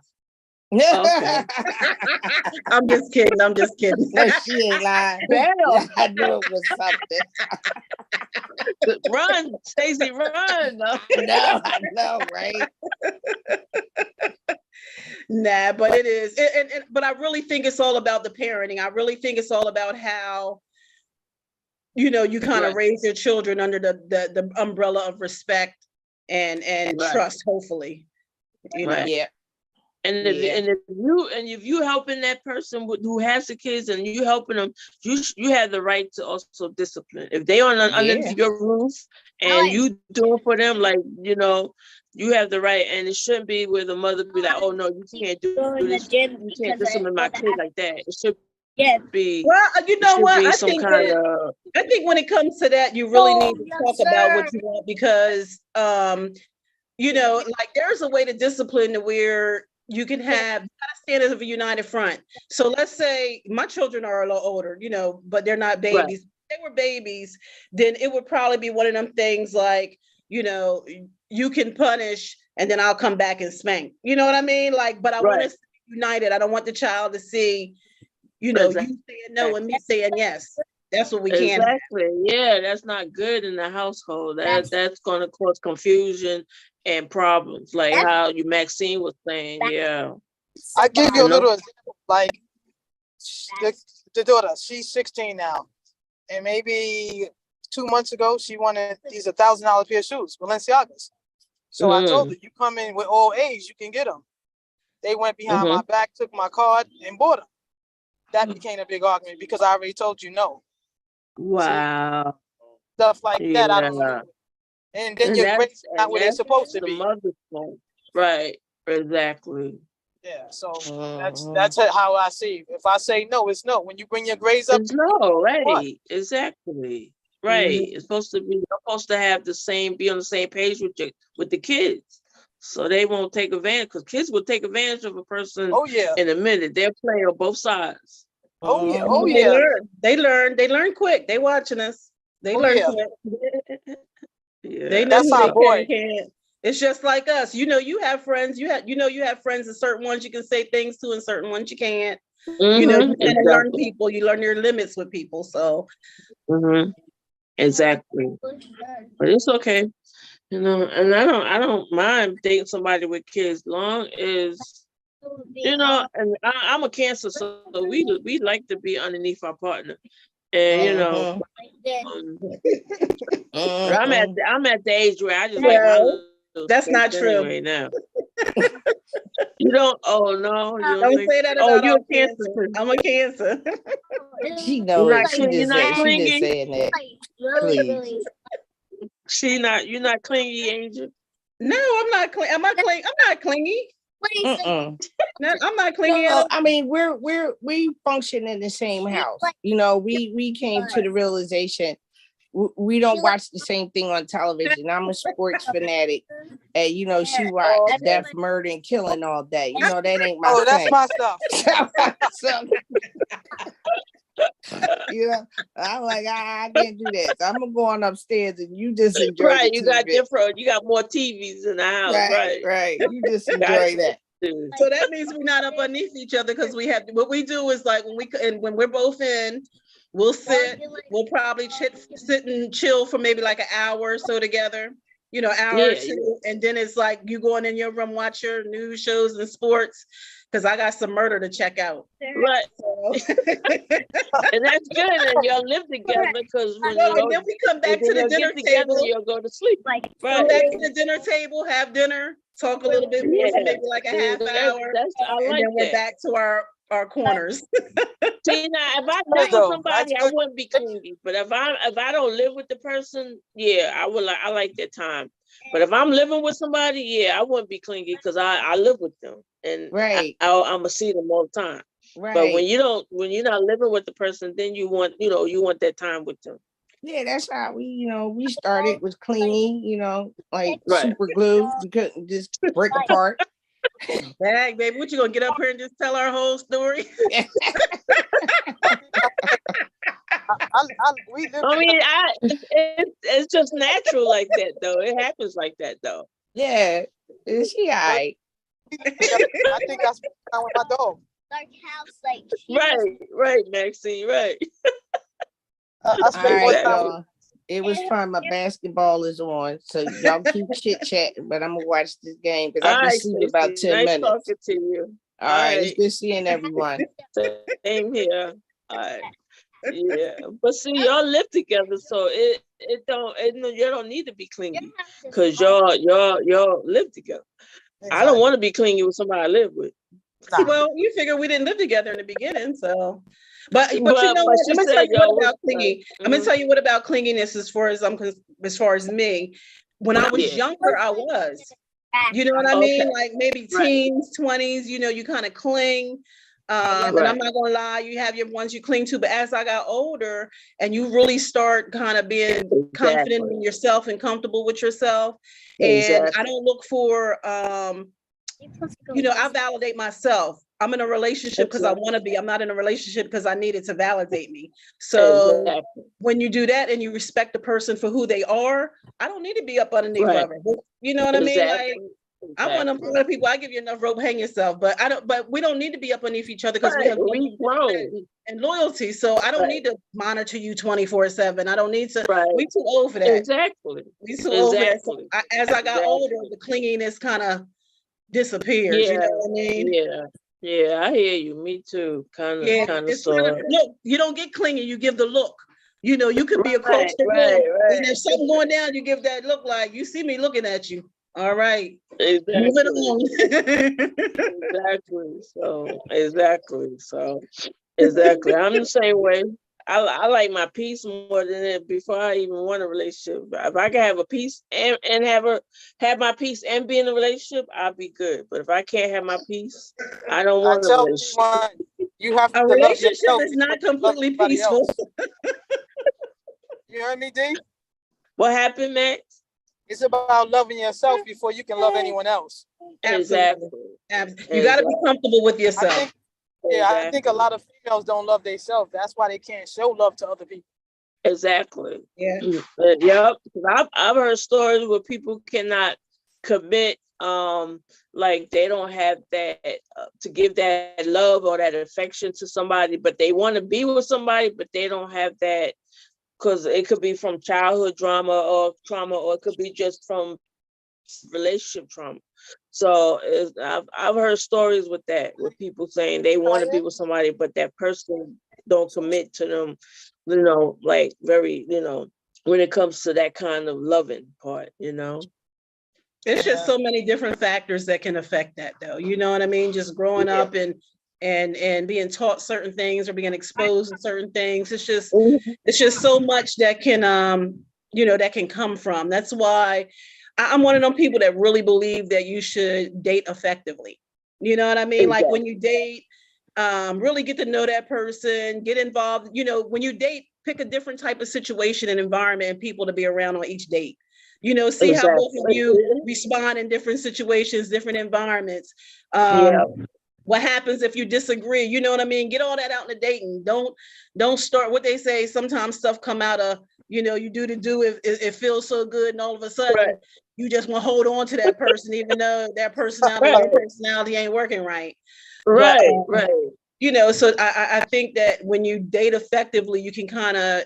[SPEAKER 1] Okay.
[SPEAKER 4] I'm just kidding. I'm just kidding.
[SPEAKER 5] No, she ain't lying.
[SPEAKER 1] Bam.
[SPEAKER 5] I knew it was something.
[SPEAKER 1] Run, Stacey, run.
[SPEAKER 5] No, I know, right?
[SPEAKER 4] Nah, but it is. But I really think it's all about the parenting. I really think it's all about how, you know, you kind of
[SPEAKER 1] Right.
[SPEAKER 4] raise your children under the umbrella of respect and
[SPEAKER 1] Right.
[SPEAKER 4] trust, hopefully. You know.
[SPEAKER 1] Right.
[SPEAKER 5] Yeah.
[SPEAKER 1] And
[SPEAKER 5] Yeah.
[SPEAKER 1] if you helping that person who has the kids and you helping them, you have the right to also discipline. If they on
[SPEAKER 5] Yeah.
[SPEAKER 1] underneath your roof and you do it for them, like, you know, you have the right. And it shouldn't be where the mother be like, oh no, you can't do
[SPEAKER 2] Go in the
[SPEAKER 1] this.
[SPEAKER 2] gym
[SPEAKER 1] You can't
[SPEAKER 2] because I
[SPEAKER 1] discipline my
[SPEAKER 2] go to
[SPEAKER 1] kid like that. It should
[SPEAKER 2] Yeah.
[SPEAKER 1] be.
[SPEAKER 4] Well, you
[SPEAKER 1] It
[SPEAKER 4] know
[SPEAKER 1] should
[SPEAKER 4] what?
[SPEAKER 1] be
[SPEAKER 4] I
[SPEAKER 1] some
[SPEAKER 4] think
[SPEAKER 1] kind
[SPEAKER 4] that
[SPEAKER 1] of.
[SPEAKER 4] I think when it comes to that, you really need to
[SPEAKER 2] yes,
[SPEAKER 4] talk about what
[SPEAKER 2] sir.
[SPEAKER 4] you want because you know, like there's a way to discipline to where you can have you gotta stand as a united front. So let's say my children are a little older, you know, but they're not babies. If they were babies, then it would probably be one of them things like, you know, you can punish and then I'll come back and spank. You know what I mean? Like, but I want
[SPEAKER 1] Right.
[SPEAKER 4] to stay united. I don't want the child to see, you know, you saying no and me saying yes. That's what we can't have.
[SPEAKER 1] Exactly. Yeah, that's not good in the household. That's going to cause confusion and problems, like how Maxine was saying. Yeah.
[SPEAKER 3] I give you a
[SPEAKER 1] You know?
[SPEAKER 3] little example, like the daughter, she's 16 now, and maybe 2 months ago she wanted these $1,000 pair of shoes, Balenciagas. So I told her, you come in with all age, you can get them. They went behind my back, took my card, and bought them. That became a big argument because I already told you no.
[SPEAKER 1] Wow.
[SPEAKER 3] Stuff like that, I don't
[SPEAKER 1] Yeah.
[SPEAKER 3] know. And then your grades not where they're supposed to
[SPEAKER 1] the
[SPEAKER 3] be.
[SPEAKER 1] mother's fault. Right. Exactly.
[SPEAKER 3] Yeah, so that's how I see it. If I say no, it's no. When you bring your grades up,
[SPEAKER 1] It's no,
[SPEAKER 3] what?
[SPEAKER 1] right. Exactly. Right. It's supposed to be, you're supposed to have be on the same page with the kids. So they won't take advantage, because kids will take advantage of a person
[SPEAKER 3] Oh yeah,
[SPEAKER 1] in a minute. They'll play on both sides.
[SPEAKER 3] oh yeah, oh
[SPEAKER 4] They
[SPEAKER 3] yeah,
[SPEAKER 4] learn. They learn quick. They watching us. They
[SPEAKER 3] oh
[SPEAKER 4] learn
[SPEAKER 3] yeah.
[SPEAKER 4] quick.
[SPEAKER 1] Yeah.
[SPEAKER 4] They know
[SPEAKER 3] That's
[SPEAKER 4] who
[SPEAKER 3] our
[SPEAKER 4] they
[SPEAKER 3] boy.
[SPEAKER 4] can and can't. It's just like us. You know, you have friends. You have friends, and certain ones you can say things to, and certain ones you can't. You know, you kind of learn
[SPEAKER 1] Exactly.
[SPEAKER 4] people. You learn your limits with people. So
[SPEAKER 1] Exactly. But it's okay. You know, and I don't mind dating somebody with kids, long as You know, and I'm a Cancer, so we like to be underneath our partner, and you know, um, but I'm at the age where I just like my
[SPEAKER 4] Well,
[SPEAKER 1] little
[SPEAKER 4] that's
[SPEAKER 1] space
[SPEAKER 4] not true.
[SPEAKER 1] anyway now. You don't? Oh no, you don't
[SPEAKER 4] Don't
[SPEAKER 1] think?
[SPEAKER 4] say that
[SPEAKER 1] Oh,
[SPEAKER 4] about
[SPEAKER 1] you're
[SPEAKER 4] our
[SPEAKER 1] a Cancer
[SPEAKER 4] Cancer.
[SPEAKER 1] too.
[SPEAKER 4] I'm a Cancer.
[SPEAKER 5] She
[SPEAKER 1] You're
[SPEAKER 5] know
[SPEAKER 1] not
[SPEAKER 5] it. She
[SPEAKER 1] you're
[SPEAKER 5] just
[SPEAKER 1] not
[SPEAKER 5] said she
[SPEAKER 1] clingy.
[SPEAKER 5] just saying that. Please.
[SPEAKER 1] You're not clingy, Angel.
[SPEAKER 4] No, I'm not clingy. Am I clingy? I'm not clingy. No, I'm not clingy at
[SPEAKER 5] No,
[SPEAKER 4] all.
[SPEAKER 5] I mean we function in the same house. You know, we came to the realization we don't watch the same thing on television. I'm a sports fanatic, and you know she watched death, murder, and killing all day. You know that ain't my
[SPEAKER 3] Oh, that's
[SPEAKER 5] thing.
[SPEAKER 3] my stuff.
[SPEAKER 5] So, you know, I'm like, I can't do this. I'm gonna go on upstairs and you just enjoy
[SPEAKER 1] Right,
[SPEAKER 5] the
[SPEAKER 1] you got more TVs in the house,
[SPEAKER 5] right,
[SPEAKER 1] right?
[SPEAKER 5] right. You just
[SPEAKER 1] Got
[SPEAKER 5] enjoy that.
[SPEAKER 1] to.
[SPEAKER 4] So that means we're not up underneath each other because we have what we do is like when we're both in, we'll we'll probably sit and chill for maybe like an hour or so together, you know, hour or
[SPEAKER 1] Yeah,
[SPEAKER 4] two, and then it's like you going in your room, watch your news shows and sports, because I got some murder to check out.
[SPEAKER 1] right.
[SPEAKER 4] So.
[SPEAKER 1] And that's good, and y'all live together because when
[SPEAKER 4] No, and
[SPEAKER 1] you
[SPEAKER 4] then we come back to
[SPEAKER 1] when
[SPEAKER 4] the
[SPEAKER 1] y'all
[SPEAKER 4] dinner
[SPEAKER 1] get together,
[SPEAKER 4] table.
[SPEAKER 1] you'll go to sleep.
[SPEAKER 2] Like,
[SPEAKER 4] Come
[SPEAKER 1] Right.
[SPEAKER 4] back to the dinner table, have dinner, talk a little bit more,
[SPEAKER 1] Yeah.
[SPEAKER 4] for maybe like a half hour,
[SPEAKER 1] I
[SPEAKER 4] and
[SPEAKER 1] like
[SPEAKER 4] then we're
[SPEAKER 1] that.
[SPEAKER 4] back to our corners.
[SPEAKER 1] See, now if I
[SPEAKER 3] There
[SPEAKER 1] live
[SPEAKER 3] you go.
[SPEAKER 1] with somebody,
[SPEAKER 3] That's
[SPEAKER 1] I
[SPEAKER 3] good.
[SPEAKER 1] wouldn't be clingy. But if I don't live with the person, yeah, I like that time. But if I'm living with somebody, yeah, I wouldn't be clingy because I live with them and
[SPEAKER 5] Right,
[SPEAKER 1] I'm gonna see them all the time. But
[SPEAKER 5] right.
[SPEAKER 1] when you're not living with the person, then you want that time with them.
[SPEAKER 5] Yeah, that's how we started was clingy, like
[SPEAKER 1] Right.
[SPEAKER 5] super glue. We couldn't just break apart.
[SPEAKER 4] Dang, baby, what you gonna get up here and just tell our whole story?
[SPEAKER 3] We live
[SPEAKER 1] I mean,
[SPEAKER 3] together.
[SPEAKER 1] it's just natural like that though. It happens like that though.
[SPEAKER 5] Yeah, is she all right?
[SPEAKER 3] I think I spent time with my dog.
[SPEAKER 1] Right, Maxine, right.
[SPEAKER 3] I
[SPEAKER 5] All
[SPEAKER 3] spend more
[SPEAKER 5] right,
[SPEAKER 3] time with
[SPEAKER 5] y'all. It was fun. My basketball is on, so y'all keep chit chatting. But I'm gonna watch this game because
[SPEAKER 1] All
[SPEAKER 5] I've been
[SPEAKER 1] right,
[SPEAKER 5] sleeping about
[SPEAKER 1] Stacey,
[SPEAKER 5] 10
[SPEAKER 1] nice
[SPEAKER 5] minutes.
[SPEAKER 1] talking to you.
[SPEAKER 5] All right, it's good seeing everyone.
[SPEAKER 1] Same here. All right. Yeah, but see, y'all live together, so you don't need to be clingy because y'all live together. I don't want to be clingy with somebody I live with.
[SPEAKER 3] Nah.
[SPEAKER 4] Well, you figure we didn't live together in the beginning, so. But you know
[SPEAKER 1] But
[SPEAKER 4] what?
[SPEAKER 1] she
[SPEAKER 4] I'm gonna
[SPEAKER 1] said,
[SPEAKER 4] tell you
[SPEAKER 1] yo,
[SPEAKER 4] what about clingy. I'm gonna
[SPEAKER 1] mhm.
[SPEAKER 4] tell you what about clinginess as far as me. When I was
[SPEAKER 1] Yeah.
[SPEAKER 4] younger, I was. You know what I mean?
[SPEAKER 1] Okay.
[SPEAKER 4] Like maybe
[SPEAKER 1] Right.
[SPEAKER 4] teens, 20s, you kind of cling. And I'm
[SPEAKER 1] Right.
[SPEAKER 4] not gonna lie, you have your ones you cling to, but as I got older and you really start kind of being confident in yourself and comfortable with yourself, and I don't look for I validate myself. I'm in a relationship because I want to be. I'm not in a relationship because I need it to validate me. So
[SPEAKER 1] Exactly.
[SPEAKER 4] when you do that and you respect the person for who they are, I don't need to be up underneath
[SPEAKER 1] Right.
[SPEAKER 4] of her. You know what I mean? Like
[SPEAKER 1] Exactly.
[SPEAKER 4] I'm one of them people. I give you enough rope, hang yourself. But I don't. But we don't need to be up underneath each other because we have
[SPEAKER 1] We grown.
[SPEAKER 4] and loyalty. So I don't need to monitor you 24/7. I don't need to.
[SPEAKER 1] Right.
[SPEAKER 4] We too old for that.
[SPEAKER 1] Exactly.
[SPEAKER 4] We too old for that. So
[SPEAKER 1] Exactly.
[SPEAKER 4] as I got older, the clinginess kind of disappears.
[SPEAKER 1] Yeah.
[SPEAKER 4] You know what I mean?
[SPEAKER 1] Yeah, I hear you. Me too. Kind of,
[SPEAKER 4] It's
[SPEAKER 1] sort
[SPEAKER 4] kind of look. You don't get clingy. You give the look. You know, you could be a coach.
[SPEAKER 1] Right.
[SPEAKER 4] And there's something going down. You give that look like you see me looking at you. All right.
[SPEAKER 1] Exactly.
[SPEAKER 4] Moving on.
[SPEAKER 1] Exactly. I'm the same way. I like my peace more than it before I even want a relationship. If I can have a peace and have my peace and be in a relationship, I'll be good. But if I can't have my peace, I don't want a relationship.
[SPEAKER 3] You have to
[SPEAKER 4] A
[SPEAKER 3] love
[SPEAKER 4] relationship
[SPEAKER 3] yourself
[SPEAKER 4] is not
[SPEAKER 3] before you love
[SPEAKER 4] completely
[SPEAKER 3] somebody
[SPEAKER 4] peaceful.
[SPEAKER 3] else. You heard me, D?
[SPEAKER 1] What happened, Max?
[SPEAKER 3] It's about loving yourself before you can love anyone else.
[SPEAKER 1] Exactly.
[SPEAKER 4] You got to be comfortable with yourself.
[SPEAKER 3] I think a lot of females don't love themselves. That's why they can't show love to other people.
[SPEAKER 1] Exactly.
[SPEAKER 4] Yeah.
[SPEAKER 1] Yep. I've heard stories where people cannot commit, like they don't have that to give that love or that affection to somebody, but they want to be with somebody, but they don't have that because it could be from childhood trauma, or it could be just from relationship trauma. So I've heard stories with that, with people saying they want to be with somebody, but that person don't commit to them, like very, when it comes to that kind of loving part,
[SPEAKER 4] It's just so many different factors that can affect that, though. You know what I mean? Just growing up and being taught certain things or being exposed to certain things. It's just so much that can that can come from. That's why I'm one of them people that really believe that you should date effectively. You know what I mean? Like when you date, really get to know that person, get involved. When you date, pick a different type of situation and environment and people to be around on each date. See how both of you respond in different situations, different environments. What happens if you disagree? You know what I mean? Get all that out in the dating. Don't start what they say. Sometimes stuff come out of, you do to do if it feels so good, and all of a sudden you just want to hold on to that person, even though their personality ain't working right.
[SPEAKER 1] Right.
[SPEAKER 4] So I think that when you date effectively, you can kind of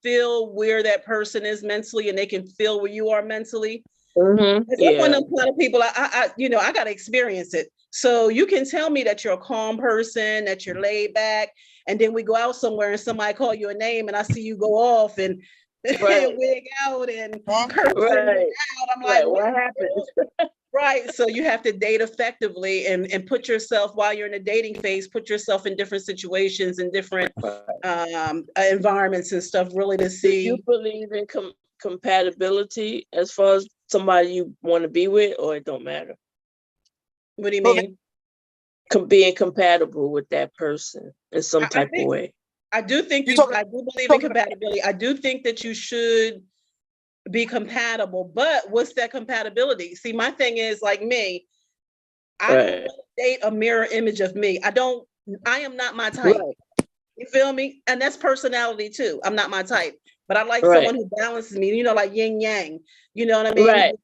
[SPEAKER 4] feel where that person is mentally, and they can feel where you are mentally. I'm one of them people. I got to experience it. So you can tell me that you're a calm person, that you're laid back, and then we go out somewhere and somebody call you a name, and I see you go off and wig out and curse out. I'm like, what happened? Right. So you have to date effectively and put yourself, while you're in the dating phase, put yourself in different situations and different environments and stuff, really to see.
[SPEAKER 1] Do you believe in compatibility as far as somebody you want to be with, or it don't matter?
[SPEAKER 4] What do you mean?
[SPEAKER 1] Being compatible with that person in some type of way.
[SPEAKER 4] I do think I do believe in compatibility. I do think that you should be compatible, but what's that compatibility? See, my thing is, like me, I don't want to date a mirror image of me. I am not my type. You feel me? And that's personality too. I'm not my type, but I like someone who balances me, like yin yang. You know what I mean?
[SPEAKER 1] Right.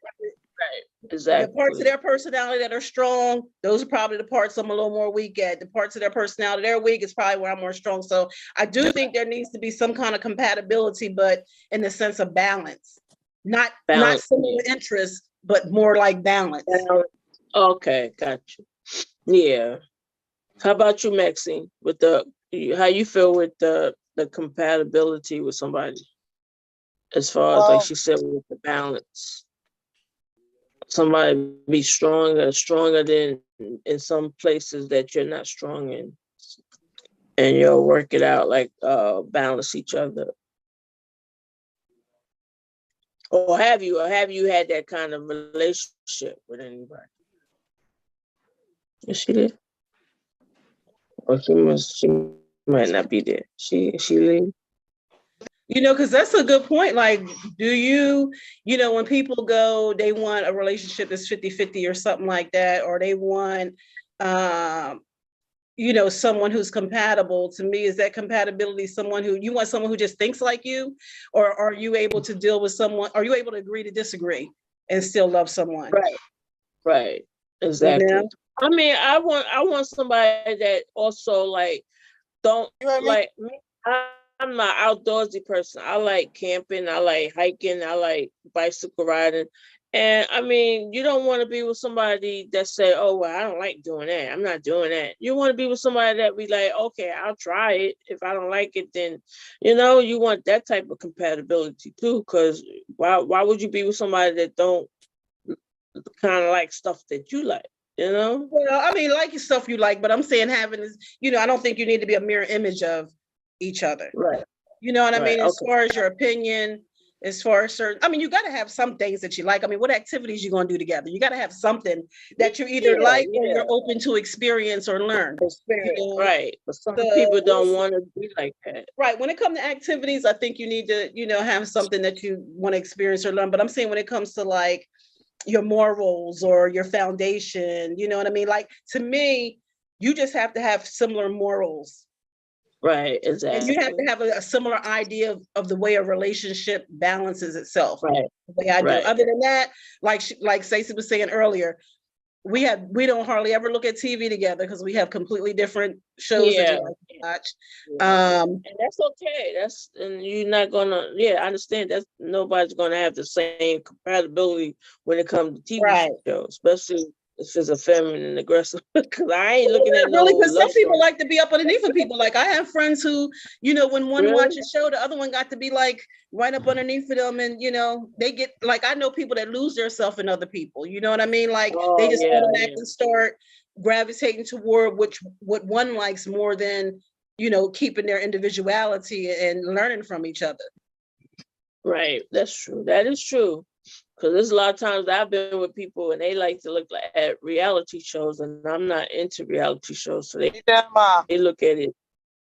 [SPEAKER 1] Exactly.
[SPEAKER 4] The parts of their personality that are strong, those are probably the parts I'm a little more weak at. The parts of their personality they're weak is probably where I'm more strong. So I do think there needs to be some kind of compatibility, but in the sense of balance. Not similar interests, but more like balance.
[SPEAKER 1] Okay, got you. Yeah. How about you, Maxine? With how you feel with the compatibility with somebody, as far as like she said, with the balance? Somebody be stronger than in some places that you're not strong in, and you'll work it out, like balance each other. Or have you had that kind of relationship with anybody? Is she there? Or she might not be there. She leave?
[SPEAKER 4] Because that's a good point. Like, do you, when people go, they want a relationship that's 50-50 or something like that, or they want, someone who's compatible. To me, is that compatibility someone who just thinks like you, or are you able to deal with someone? Are you able to agree to disagree and still love someone?
[SPEAKER 1] Right. Exactly. I mean, I want somebody that also like don't like me. I'm an outdoorsy person. I like camping. I like hiking. I like bicycle riding. And I mean, you don't want to be with somebody that say, "Oh, well, I don't like doing that. I'm not doing that." You want to be with somebody that be like, "Okay, I'll try it. If I don't like it, then, you want that type of compatibility too. Because why would you be with somebody that don't kind of like stuff that you like? Well,
[SPEAKER 4] I mean, like stuff you like, but I'm saying having is, I don't think you need to be a mirror image of each other.
[SPEAKER 1] Right.
[SPEAKER 4] You know what I mean? As far as your opinion, as far as you got to have some things that you like. I mean, what activities you going to do together? You got to have something that you either like or you're open to experience or learn.
[SPEAKER 1] Right. But some people don't want to be like that.
[SPEAKER 4] Right. When it comes to activities, I think you need to, have something that you want to experience or learn. But I'm saying when it comes to like your morals or your foundation, you know what I mean? Like, to me, you just have to have similar morals.
[SPEAKER 1] Right, exactly.
[SPEAKER 4] And you have to have a similar idea of the way a relationship balances itself.
[SPEAKER 1] Right.
[SPEAKER 4] The way I do. Other than that, like Stacey was saying earlier, we don't hardly ever look at TV together because we have completely different shows that you like to watch.
[SPEAKER 1] And that's okay. And you're not gonna. I understand that nobody's gonna have the same compatibility when it comes to TV shows, especially if it's a feminine aggressive, because I ain't looking at no
[SPEAKER 4] Really, because some
[SPEAKER 1] love
[SPEAKER 4] people
[SPEAKER 1] story.
[SPEAKER 4] like to be up underneath of people. Like I have friends who, when one
[SPEAKER 1] Really?
[SPEAKER 4] watches a show, the other one got to be like right up underneath of them, and they get like, I know people that lose themselves in other people. You know what I mean? Like they
[SPEAKER 1] Oh,
[SPEAKER 4] just
[SPEAKER 1] yeah,
[SPEAKER 4] automatically start gravitating toward what one likes more than keeping their individuality and learning from each other.
[SPEAKER 1] right. That's true. That is true. Because there's a lot of times I've been with people and they like to look at reality shows, and I'm not into reality shows, so they look at it.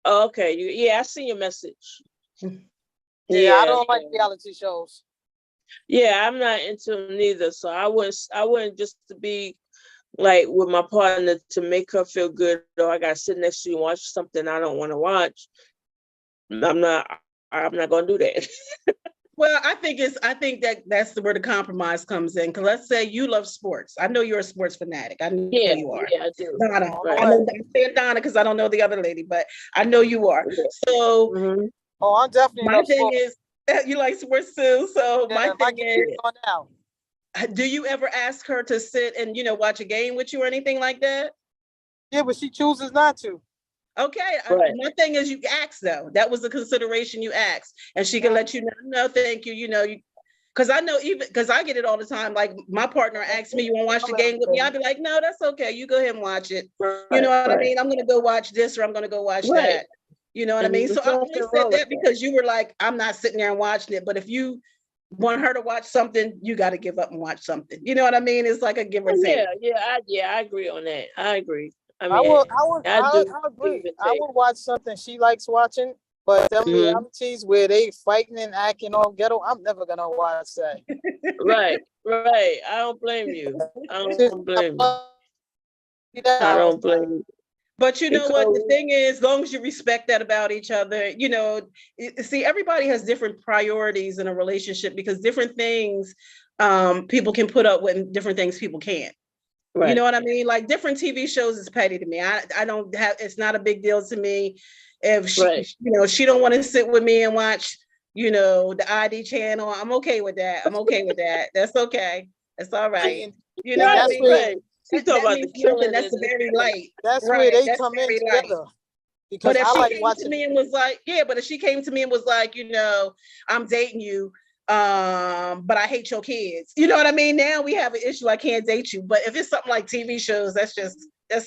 [SPEAKER 1] Oh, okay, yeah, I see your message.
[SPEAKER 3] Yeah, I don't like reality shows.
[SPEAKER 1] Yeah, I'm not into them neither. So I wouldn't just to be like with my partner to make her feel good, or I gotta sit next to you and watch something I don't want to watch. I'm not gonna do that.
[SPEAKER 4] Well, I think that's where the compromise comes in. Because let's say you love sports. I know you're a sports fanatic. I know you are.
[SPEAKER 1] Yeah, I do.
[SPEAKER 4] Donna.
[SPEAKER 1] Right.
[SPEAKER 4] I know I'm saying Donna because I don't know the other lady, but I know you are. So
[SPEAKER 1] Mhm.
[SPEAKER 3] Oh, I'm definitely
[SPEAKER 4] my thing is, you like sports too. So my thing is, do you ever ask her to sit and watch a game with you or anything like that?
[SPEAKER 3] Yeah, but she chooses not to.
[SPEAKER 4] Okay,
[SPEAKER 1] Right.
[SPEAKER 4] my thing is you ask though. That was the consideration you asked, and she can let you know. No, thank you. Because I know because I get it all the time. Like my partner asks me, "You want to watch the game with me?" I'd be like, "No, that's okay. You go ahead and watch it." You know what I mean? I'm gonna go watch this or I'm gonna go watch that. You know what I mean? So I only said that because you were like, "I'm not sitting there and watching it." But if you want her to watch something, you got to give up and watch something. You know what I mean? It's like a give or take.
[SPEAKER 1] I agree on that. I agree. I mean,
[SPEAKER 3] I agree. I would watch something she likes watching, but them realities where they fighting and acting all ghetto, I'm never gonna watch that.
[SPEAKER 1] Right. I don't blame you. I don't blame you.
[SPEAKER 4] But you know what? The thing is, as long as you respect that about each other, see, everybody has different priorities in a relationship because different things people can put up with and different things people can't. Right. You know what I mean? Like different TV shows is petty to me. I don't have, it's not a big deal to me. If she, she don't want to sit with me and watch, the ID channel, I'm okay with that. That's okay. That's all right. You know what I mean?
[SPEAKER 1] Right. That
[SPEAKER 4] means nothing. That's very light.
[SPEAKER 3] That's where they come in together.
[SPEAKER 4] Because if she came to me and was like, but if she came to me and was like, I'm dating you, but I hate your kids. You know what I mean? Now we have an issue. I can't date you. But if it's something like TV shows, that's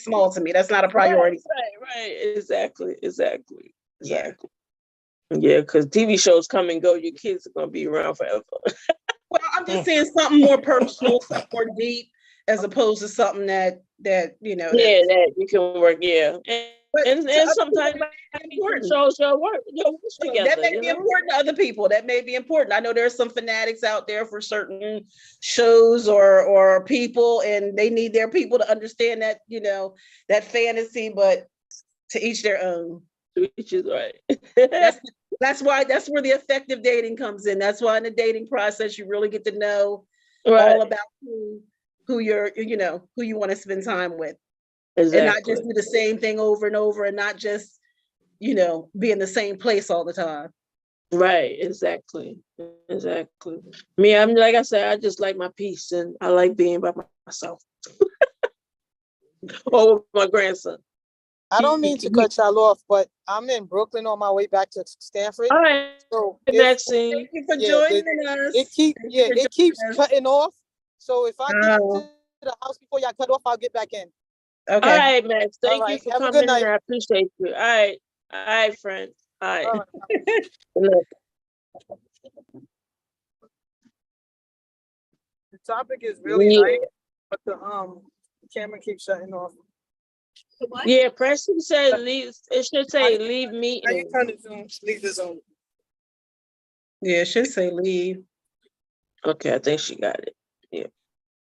[SPEAKER 4] small to me. That's not a priority.
[SPEAKER 1] Right. Exactly. Yeah, because TV shows come and go. Your kids are gonna be around forever.
[SPEAKER 4] Well, I'm just saying something more personal, something more deep, as opposed to something that that you
[SPEAKER 1] can work. Yeah. And sometimes shows your work together.
[SPEAKER 4] That may be important to other people. That may be important. I know there's some fanatics out there for certain shows or people, and they need their people to understand that, that fantasy, but to each their own.
[SPEAKER 1] To each is right.
[SPEAKER 4] That's where the effective dating comes in. That's why in the dating process, you really get to know all about who you're, who you want to spend time with. Exactly. And not just do the same thing over and over, and not just, be in the same place all the time.
[SPEAKER 1] Right. Exactly. Me, I'm like I said, I just like my peace, and I like being by myself. Or with my grandson.
[SPEAKER 3] I don't mean to cut y'all off, but I'm in Brooklyn on my way back to Stanford.
[SPEAKER 1] All right.
[SPEAKER 3] So
[SPEAKER 1] Maxine,
[SPEAKER 4] thank you for joining us.
[SPEAKER 3] It keeps cutting off. So if I get to the house before y'all cut off, I'll get back in.
[SPEAKER 1] Okay. All right, Max. Thank you for coming in. I appreciate you. All right, friend. All right.
[SPEAKER 3] The topic is really nice, but the camera keeps shutting off.
[SPEAKER 1] What? Yeah, Preston said leave. It should say leave me.
[SPEAKER 3] How you turn the Zoom? Leave the Zoom.
[SPEAKER 4] Yeah, it should say leave.
[SPEAKER 1] Okay, I think she got it. Yeah.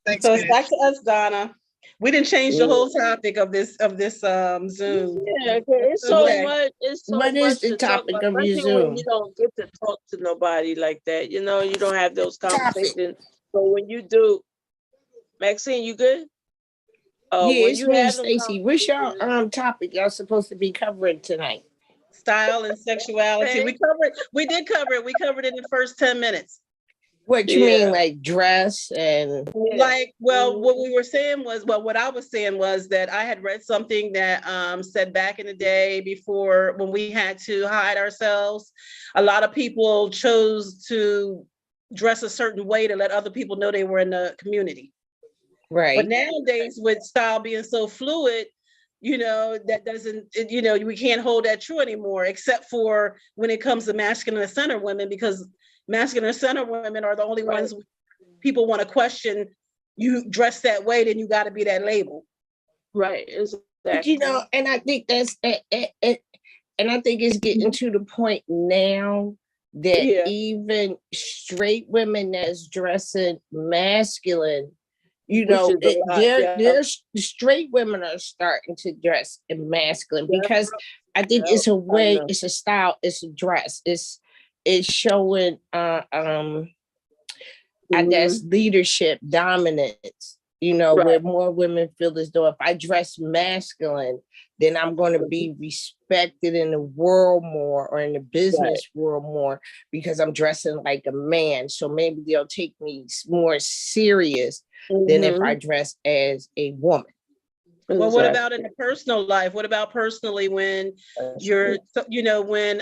[SPEAKER 3] Thanks.
[SPEAKER 4] So it's back to us, Donna. We didn't change the whole topic of this Zoom.
[SPEAKER 1] Yeah, it's so much. It's so
[SPEAKER 5] what
[SPEAKER 1] much
[SPEAKER 5] is the topic of your Zoom?
[SPEAKER 1] You don't get to talk to nobody like that. You don't have those conversations. So when you do, Maxine, you good?
[SPEAKER 5] Yes, Miss Stacy. What's your topic y'all supposed to be covering tonight?
[SPEAKER 4] Style and sexuality. We did cover it. We covered it in the first 10 minutes.
[SPEAKER 5] What you
[SPEAKER 1] Yeah.
[SPEAKER 5] mean, like dress and
[SPEAKER 4] Like, well, what we were saying was, well, what I was saying was that I had read something that said back in the day before when we had to hide ourselves, a lot of people chose to dress a certain way to let other people know they were in the community. But
[SPEAKER 5] right?
[SPEAKER 4] nowadays, with style being so fluid, that doesn't, we can't hold that true anymore, except for when it comes to masculine center women, because masculine center women are the only ones people want to question. You dress that way, then you got to be that label.
[SPEAKER 1] Right.
[SPEAKER 5] But
[SPEAKER 1] Exactly.
[SPEAKER 5] and I think that's and I think it's getting to the point now that
[SPEAKER 1] Yeah.
[SPEAKER 5] even straight women that's dressing masculine,
[SPEAKER 1] Which is a lot, yeah.
[SPEAKER 5] there's straight women are starting to dress in masculine
[SPEAKER 1] Yeah.
[SPEAKER 5] because I think
[SPEAKER 1] Yeah,
[SPEAKER 5] it's a
[SPEAKER 1] I
[SPEAKER 5] way,
[SPEAKER 1] know.
[SPEAKER 5] it's a style, it's a dress, it's showing I guess leadership, dominance, where
[SPEAKER 1] Right.
[SPEAKER 5] more women feel as though if I dress masculine, then I'm going to be respected in the world more or in the business world more because I'm dressing like a man. So maybe they'll take me more serious than if I dress as a woman.
[SPEAKER 4] Well, what about in the personal life? What about personally when you're, when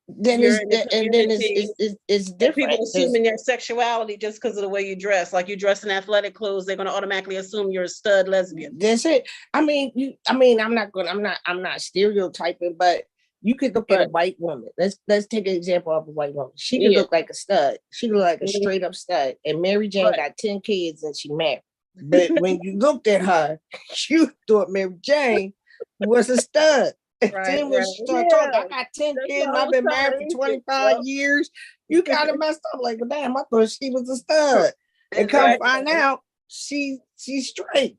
[SPEAKER 5] Then
[SPEAKER 4] you're
[SPEAKER 5] it's
[SPEAKER 4] in the
[SPEAKER 5] and then
[SPEAKER 4] community
[SPEAKER 5] it's
[SPEAKER 4] and
[SPEAKER 5] different.
[SPEAKER 4] people assuming their sexuality just because of the way you dress? Like you dress in athletic clothes, they're going to automatically assume you're a stud lesbian.
[SPEAKER 5] That's it. I'm not stereotyping, but you could look at a white woman. Let's take an example of a white woman. She could look like a stud. She could look like a straight up stud. And Mary Jane got 10 kids and she married. But when you looked at her, you thought Mary Jane was a stud. And then when she started talking, I got 10 kids and I've been married for 25 years. You kind of messed up. Like, damn, I thought she was a stud. And come find out, she's straight.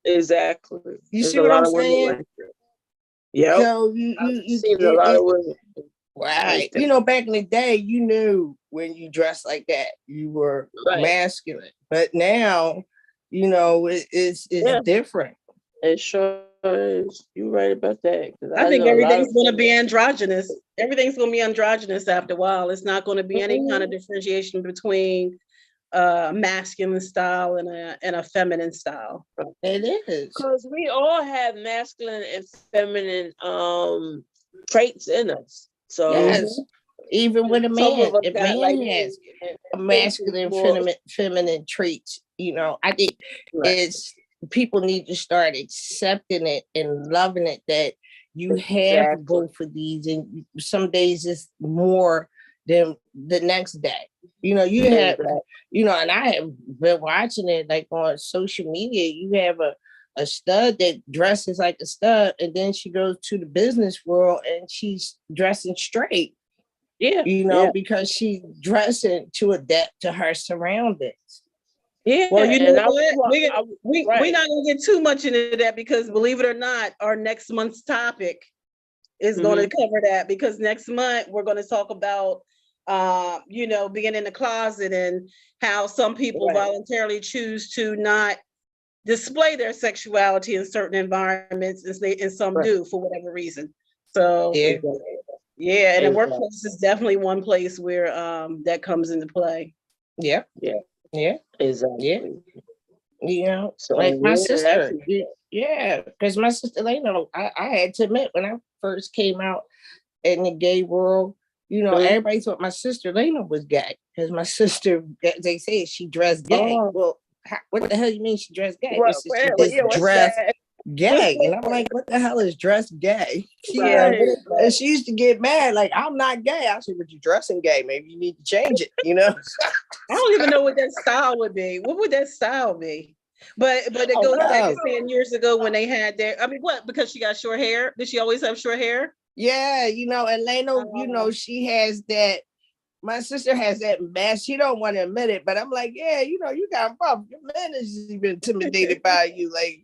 [SPEAKER 1] Exactly.
[SPEAKER 5] You see what I'm saying?
[SPEAKER 1] Yeah.
[SPEAKER 5] So you
[SPEAKER 1] seen a lot of women.
[SPEAKER 5] Right. Back in the day, you knew when you dressed like that, you were masculine. But now, it's different.
[SPEAKER 1] It sure is. You're right about that.
[SPEAKER 4] I think everything's going to be androgynous. Everything's going to be androgynous after a while. It's not going to be any kind of differentiation between masculine style and a feminine style.
[SPEAKER 5] It is.
[SPEAKER 1] Because we all have masculine and feminine traits in us. So
[SPEAKER 5] yes. Even with a man,
[SPEAKER 1] a
[SPEAKER 5] man has a masculine, feminine traits. I think it's people need to start accepting it and loving it that you have both of these, and some days it's more than the next day. You have, and I have been watching it like on social media. You have a stud that dresses like a stud, and then she goes to the business world and she's dressing straight.
[SPEAKER 1] Yeah.
[SPEAKER 5] Because she's dressing to adapt to her surroundings.
[SPEAKER 4] Yeah. Well, you know what? We're not going to get too much into that because, believe it or not, our next month's topic is going to cover that, because next month we're going to talk about, being in the closet and how some people voluntarily choose to not display their sexuality in certain environments, and some do for whatever reason. So yeah, and the workplace is definitely one place where that comes into play.
[SPEAKER 5] Yeah.
[SPEAKER 1] Exactly.
[SPEAKER 5] So like my sister, because my sister Lena, I had to admit when I first came out in the gay world, everybody thought my sister Lena was gay because my sister, they say she dressed gay. Well, what the hell you mean she dressed gay? She just dressed gay. And I'm like, what the hell is dressed gay? And she used to get mad, like, I'm not gay. I said, but you dressing gay. Maybe you need to change it,
[SPEAKER 4] I don't even know what that style would be. What would that style be? But it goes back to 10 years ago when they had their, what? Because she got short hair? Did she always have short hair?
[SPEAKER 5] Yeah, and Leno, she has that. My sister has that mess. She don't want to admit it, but I'm like, yeah, you got a problem. Your man is even intimidated by you, like,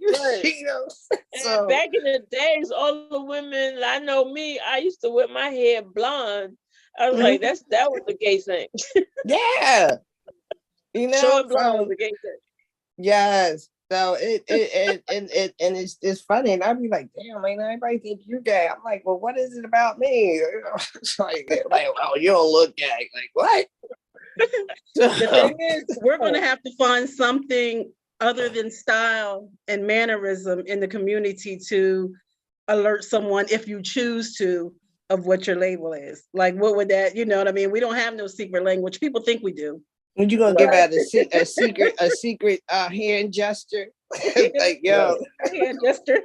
[SPEAKER 1] So back in the days, all the women, I know me, I used to wear my hair blonde. I was like, that was the gay thing.
[SPEAKER 5] Yeah,
[SPEAKER 1] short blonde was the gay thing.
[SPEAKER 5] Yes. So it's funny, and I'd be like, damn, man, everybody think you're gay. I'm like, well, what is it about me? It's like, oh, you don't look gay. Like, what?
[SPEAKER 4] The thing is, we're going to have to find something other than style and mannerism in the community to alert someone, if you choose to, of what your label is. Like, what would that, you know what I mean? We don't have no secret language. People think we do.
[SPEAKER 5] When you gonna give out a secret hand gesture? Like, yo,
[SPEAKER 4] hand gesture.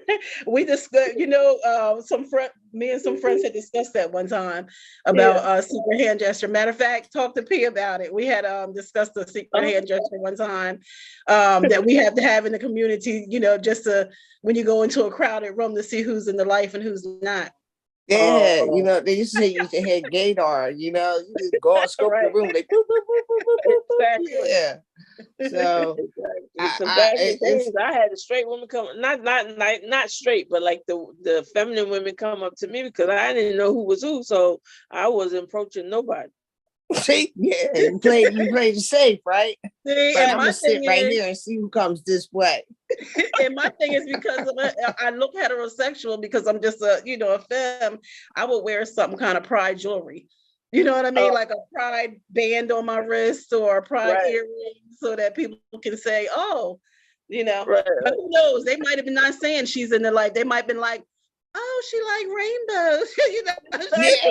[SPEAKER 4] We discussed, me and some friends had discussed that one time about secret hand gesture. Matter of fact, talk to P about it. We had discussed a secret hand gesture one time that we have to have in the community, just to, when you go into a crowded room, to see who's in the life and who's not.
[SPEAKER 5] yeah, they used to say you used to have gaydar, you just go and scope the room, like boop, boop, boop, boop, boop, boop.
[SPEAKER 1] Exactly.
[SPEAKER 5] Yeah. So
[SPEAKER 1] I had the straight women come, not straight, but like the feminine women come up to me because I didn't know who was who, so I wasn't approaching nobody.
[SPEAKER 5] see, yeah, you play it safe, right?
[SPEAKER 4] See,
[SPEAKER 5] But
[SPEAKER 4] and
[SPEAKER 5] I'm
[SPEAKER 4] my
[SPEAKER 5] gonna sit
[SPEAKER 4] thing
[SPEAKER 5] right
[SPEAKER 4] is,
[SPEAKER 5] here and see who comes this way.
[SPEAKER 4] and my thing is, because I look heterosexual because I'm just a femme, I would wear some kind of pride jewelry. You know what I mean? Like a pride band on my wrist or a pride earring, so that people can say, oh,
[SPEAKER 1] Right.
[SPEAKER 4] But who knows? They might have been not saying she's in the life. They might have been like, oh, she like rainbows.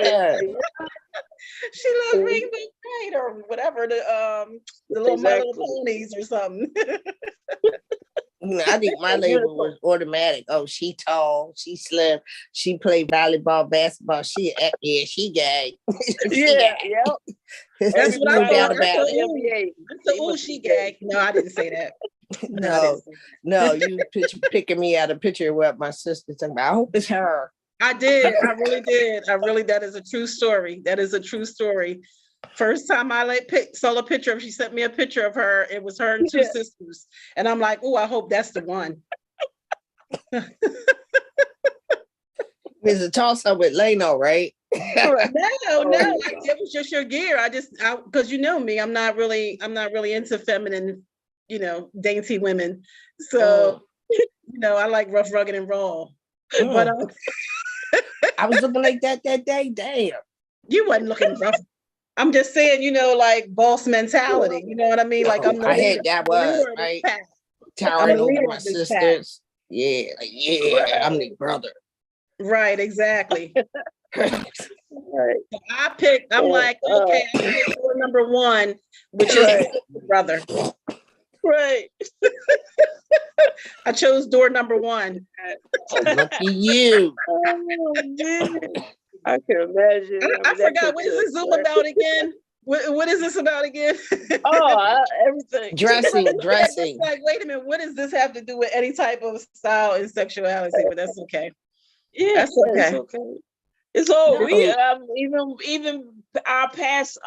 [SPEAKER 5] Yeah.
[SPEAKER 4] She loves rainbow pride or whatever, the little My Little Ponies or something.
[SPEAKER 5] I think my label was automatic. Oh, she tall, she slim, she played volleyball, basketball. She gay.
[SPEAKER 1] Yeah.
[SPEAKER 4] That's what I
[SPEAKER 5] doubt
[SPEAKER 4] thought.
[SPEAKER 5] about it.
[SPEAKER 4] Oh, she gay. No, I didn't say that.
[SPEAKER 5] No, you picking me out a picture of what my sister's talking about. I hope it's her.
[SPEAKER 4] I did. I really did. That is a true story. That is a true story. First time I saw a picture of, she sent me a picture of her. It was her and two sisters. And I'm like, oh, I hope that's the one.
[SPEAKER 5] There's a toss up with Leno, right?
[SPEAKER 4] No, it was just your gear. Because you know me, I'm not really into feminine, dainty women. So, I like rough, rugged, and raw. But
[SPEAKER 5] I was looking like that day. Damn.
[SPEAKER 4] You wasn't looking rough. I'm just saying, like boss mentality. You know what I mean? Like I'm the
[SPEAKER 5] I
[SPEAKER 4] leader.
[SPEAKER 5] had that was right. Towering over my sisters. Yeah, I'm the brother.
[SPEAKER 4] Right, exactly.
[SPEAKER 5] Right.
[SPEAKER 4] I'm like, okay, I picked door number one, which is brother.
[SPEAKER 1] Right.
[SPEAKER 4] I chose door number one.
[SPEAKER 5] Lucky you.
[SPEAKER 1] Oh, man. I can imagine.
[SPEAKER 4] I forgot. What is this Zoom about again? What is this about again?
[SPEAKER 1] Everything.
[SPEAKER 5] Dressing.
[SPEAKER 4] Like, wait a minute. What does this have to do with any type of style and sexuality? But that's okay.
[SPEAKER 1] Yeah,
[SPEAKER 4] that's okay.
[SPEAKER 1] It's okay. It's all we even our past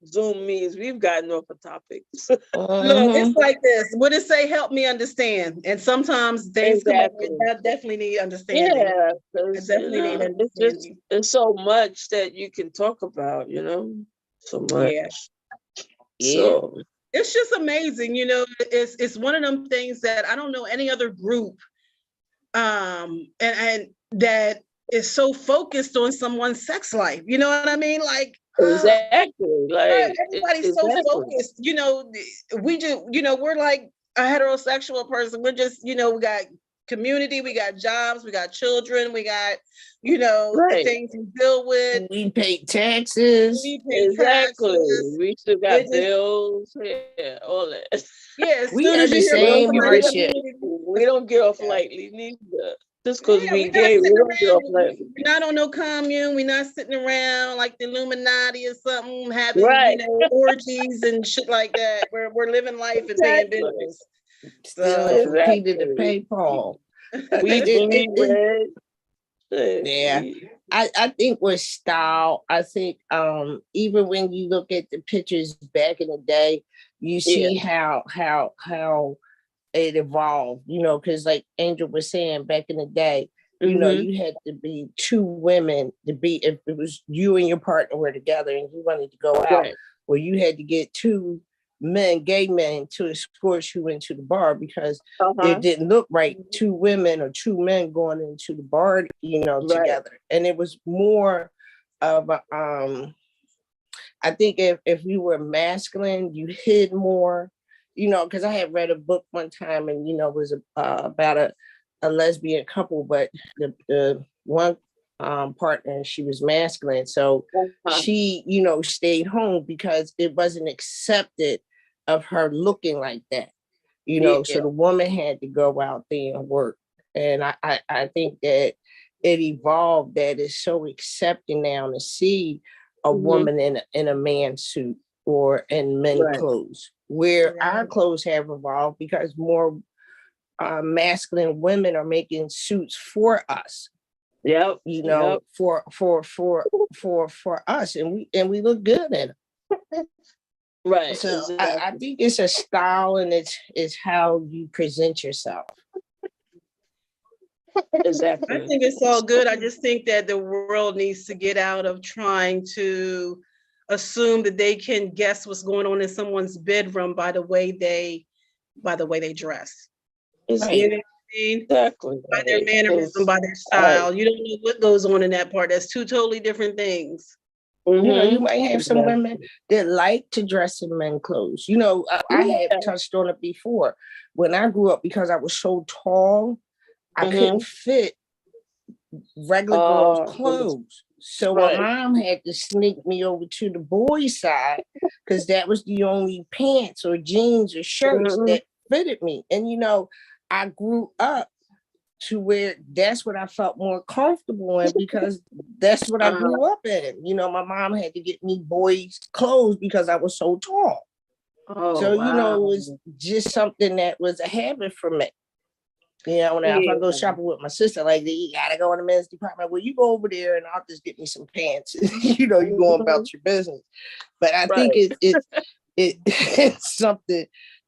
[SPEAKER 1] Zoom meetings, we've gotten off a topic.
[SPEAKER 4] Look, it's like this. What it say? Help me understand. And sometimes things come up that definitely need understanding.
[SPEAKER 1] Yeah, definitely need understanding. It's so much that you can talk about, so much.
[SPEAKER 5] Yeah.
[SPEAKER 1] So
[SPEAKER 4] it's just amazing, it's one of them things that I don't know any other group and that is so focused on someone's sex life. You know what I mean? Like
[SPEAKER 1] exactly. Like
[SPEAKER 4] everybody's so focused. We just, we're like a heterosexual person. We're just, we got community, we got jobs, we got children, we got, the things we deal with.
[SPEAKER 5] We pay taxes.
[SPEAKER 1] Taxes. We still got bills. Yeah, all that.
[SPEAKER 4] Yeah,
[SPEAKER 5] we have the same hardship.
[SPEAKER 1] We don't get off lightly neither. Just because we gay, we don't get off lightly.
[SPEAKER 4] We're not on no commune. We're not sitting around like the Illuminati or something, having orgies and shit like that. We're living life and paying bills.
[SPEAKER 5] So repeated the PayPal. Yeah. I think with style, I think even when you look at the pictures back in the day, you see how it evolved, because like Angel was saying back in the day, you had to be two women to be, if it was you and your partner were together and you wanted to go out, well, you had to get two men, gay men, to escort you into the bar because it didn't look right. Two women or two men going into the bar, together. And it was more of a, I think if you were masculine, you hid more, you know, because I had read a book one time and, you know, it was about a lesbian couple, but the one partner, she was masculine. So she, you know, stayed home because it wasn't accepted of her looking like that, you know, so the woman had to go out there and work. And I think that it evolved, that it's so accepting now to see a woman in a man's suit or in men's clothes, where our clothes have evolved because more masculine women are making suits for us.
[SPEAKER 1] Yep.
[SPEAKER 5] You know, for us, and we look good in them.
[SPEAKER 1] Right.
[SPEAKER 5] So
[SPEAKER 1] Exactly.
[SPEAKER 5] I think it's a style, and it's how you present yourself.
[SPEAKER 1] Exactly.
[SPEAKER 4] I think it's all good. I just think that the world needs to get out of trying to assume that they can guess what's going on in someone's bedroom by the way they dress.
[SPEAKER 1] Exactly.
[SPEAKER 4] You know what I mean?
[SPEAKER 1] Exactly.
[SPEAKER 4] By their mannerism, by their style. You don't know what goes on in that part. That's two totally different things.
[SPEAKER 5] You know, you might have some women that like to dress in men's clothes. You know, I had touched on it before. When I grew up, because I was so tall, I couldn't fit regular girls' clothes. So my mom had to sneak me over to the boys' side because that was the only pants or jeans or shirts that fitted me. And, you know, I grew up to where that's what I felt more comfortable in because that's what I grew up in. You know, my mom had to get me boys' clothes because I was so tall. So, you know, it was just something that was a habit for me. You know, now if I go shopping with my sister, like, you gotta go in the men's department. Well, you go over there and I'll just get me some pants. You know, you go about your business. But I think it's something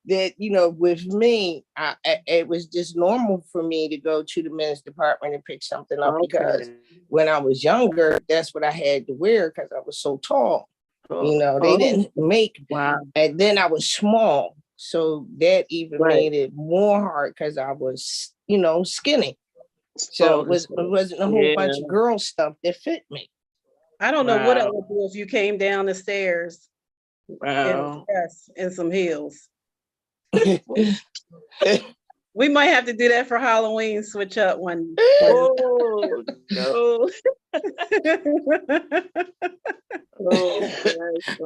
[SPEAKER 5] that, you know, with me, it was just normal for me to go to the men's department and pick something up because when I was younger, that's what I had to wear because I was so tall. You know, they didn't make, and then I was small. So that even made it more hard because I was, you know, skinny. So it wasn't a whole bunch of girl stuff that fit me.
[SPEAKER 4] I don't know what I would do if you came down the stairs in a dress and some heels. We might have to do that for Halloween, switch up one.
[SPEAKER 1] Oh, no.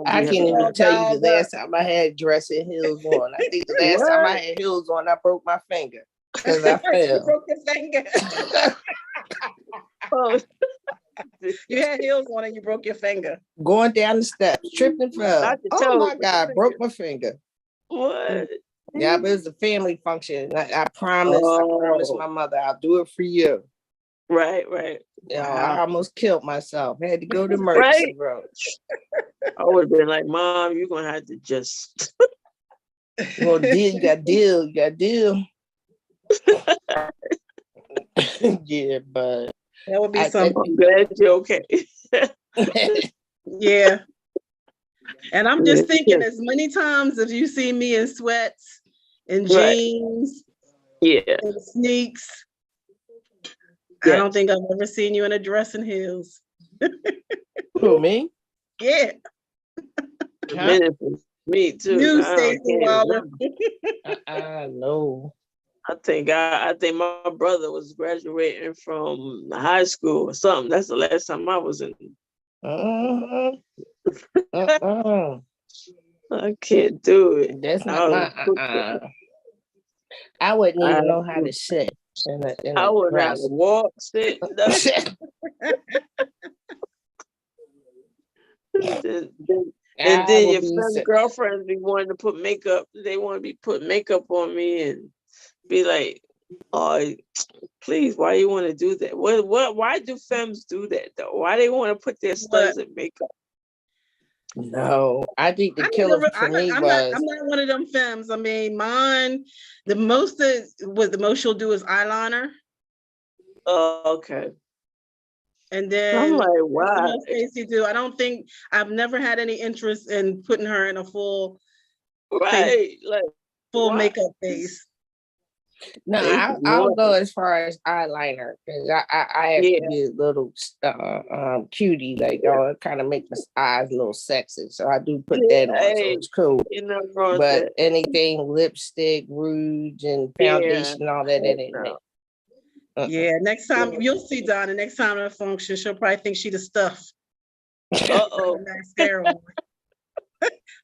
[SPEAKER 5] I can't even tell you the last time I had dress and heels on. I think the last time I had heels on, I broke my finger because I fell.
[SPEAKER 4] You broke your finger. You had heels on and you broke your finger.
[SPEAKER 5] Going down the steps, tripped and fell. Oh my God, broke my finger.
[SPEAKER 1] What?
[SPEAKER 5] Yeah, but it was a family function. I promised my mother I'll do it for you.
[SPEAKER 1] Right.
[SPEAKER 5] Yeah, I almost killed myself. I had to go to emergency room.
[SPEAKER 1] I would have been like, Mom, you're gonna have to just
[SPEAKER 5] well, you got deal. Yeah, but
[SPEAKER 4] that would be something.
[SPEAKER 1] I'm glad you're okay.
[SPEAKER 4] Yeah. And I'm just thinking, as many times as you see me in sweats and jeans, and sneaks, I don't think I've ever seen you in a dress and heels.
[SPEAKER 5] Who, me?
[SPEAKER 4] Yeah.
[SPEAKER 1] Me too.
[SPEAKER 4] You, Stacey Waller.
[SPEAKER 5] No.
[SPEAKER 1] I think my brother was graduating from high school or something. That's the last time I was in. I can't do it.
[SPEAKER 5] That's not my. I wouldn't even know how to sit.
[SPEAKER 1] I would not walk, sit. And then your friend's girlfriends be wanting to put makeup. They want to be putting makeup on me and be like, "Oh, please, why you want to do that? What? Why do femmes do that though? Why they want to put their studs in makeup?"
[SPEAKER 5] No, I think the killer for me was.
[SPEAKER 4] I'm not one of them femmes. I mean, mine. The most she'll do is eyeliner.
[SPEAKER 1] Oh, okay.
[SPEAKER 4] And then
[SPEAKER 1] I'm like, wow.
[SPEAKER 4] Stacey do. I don't think I've never had any interest in putting her in a full
[SPEAKER 1] like
[SPEAKER 4] full makeup face.
[SPEAKER 5] No,
[SPEAKER 1] They
[SPEAKER 5] I'll
[SPEAKER 1] want
[SPEAKER 5] go as far as eyeliner because I have
[SPEAKER 1] Yeah.
[SPEAKER 5] to be a little cutie, like kind of make my eyes a little sexy. So I do put that on, so
[SPEAKER 1] Hey,
[SPEAKER 5] it's cool.
[SPEAKER 1] you know wrong with
[SPEAKER 5] But
[SPEAKER 1] that.
[SPEAKER 5] anything lipstick, rouge, and
[SPEAKER 1] Yeah.
[SPEAKER 5] foundation, all that ain't me.
[SPEAKER 1] No.
[SPEAKER 4] Yeah, next time you'll see Donna. Next time at a function, she'll probably think she the stuff.
[SPEAKER 1] Uh-oh.
[SPEAKER 4] Mascara on.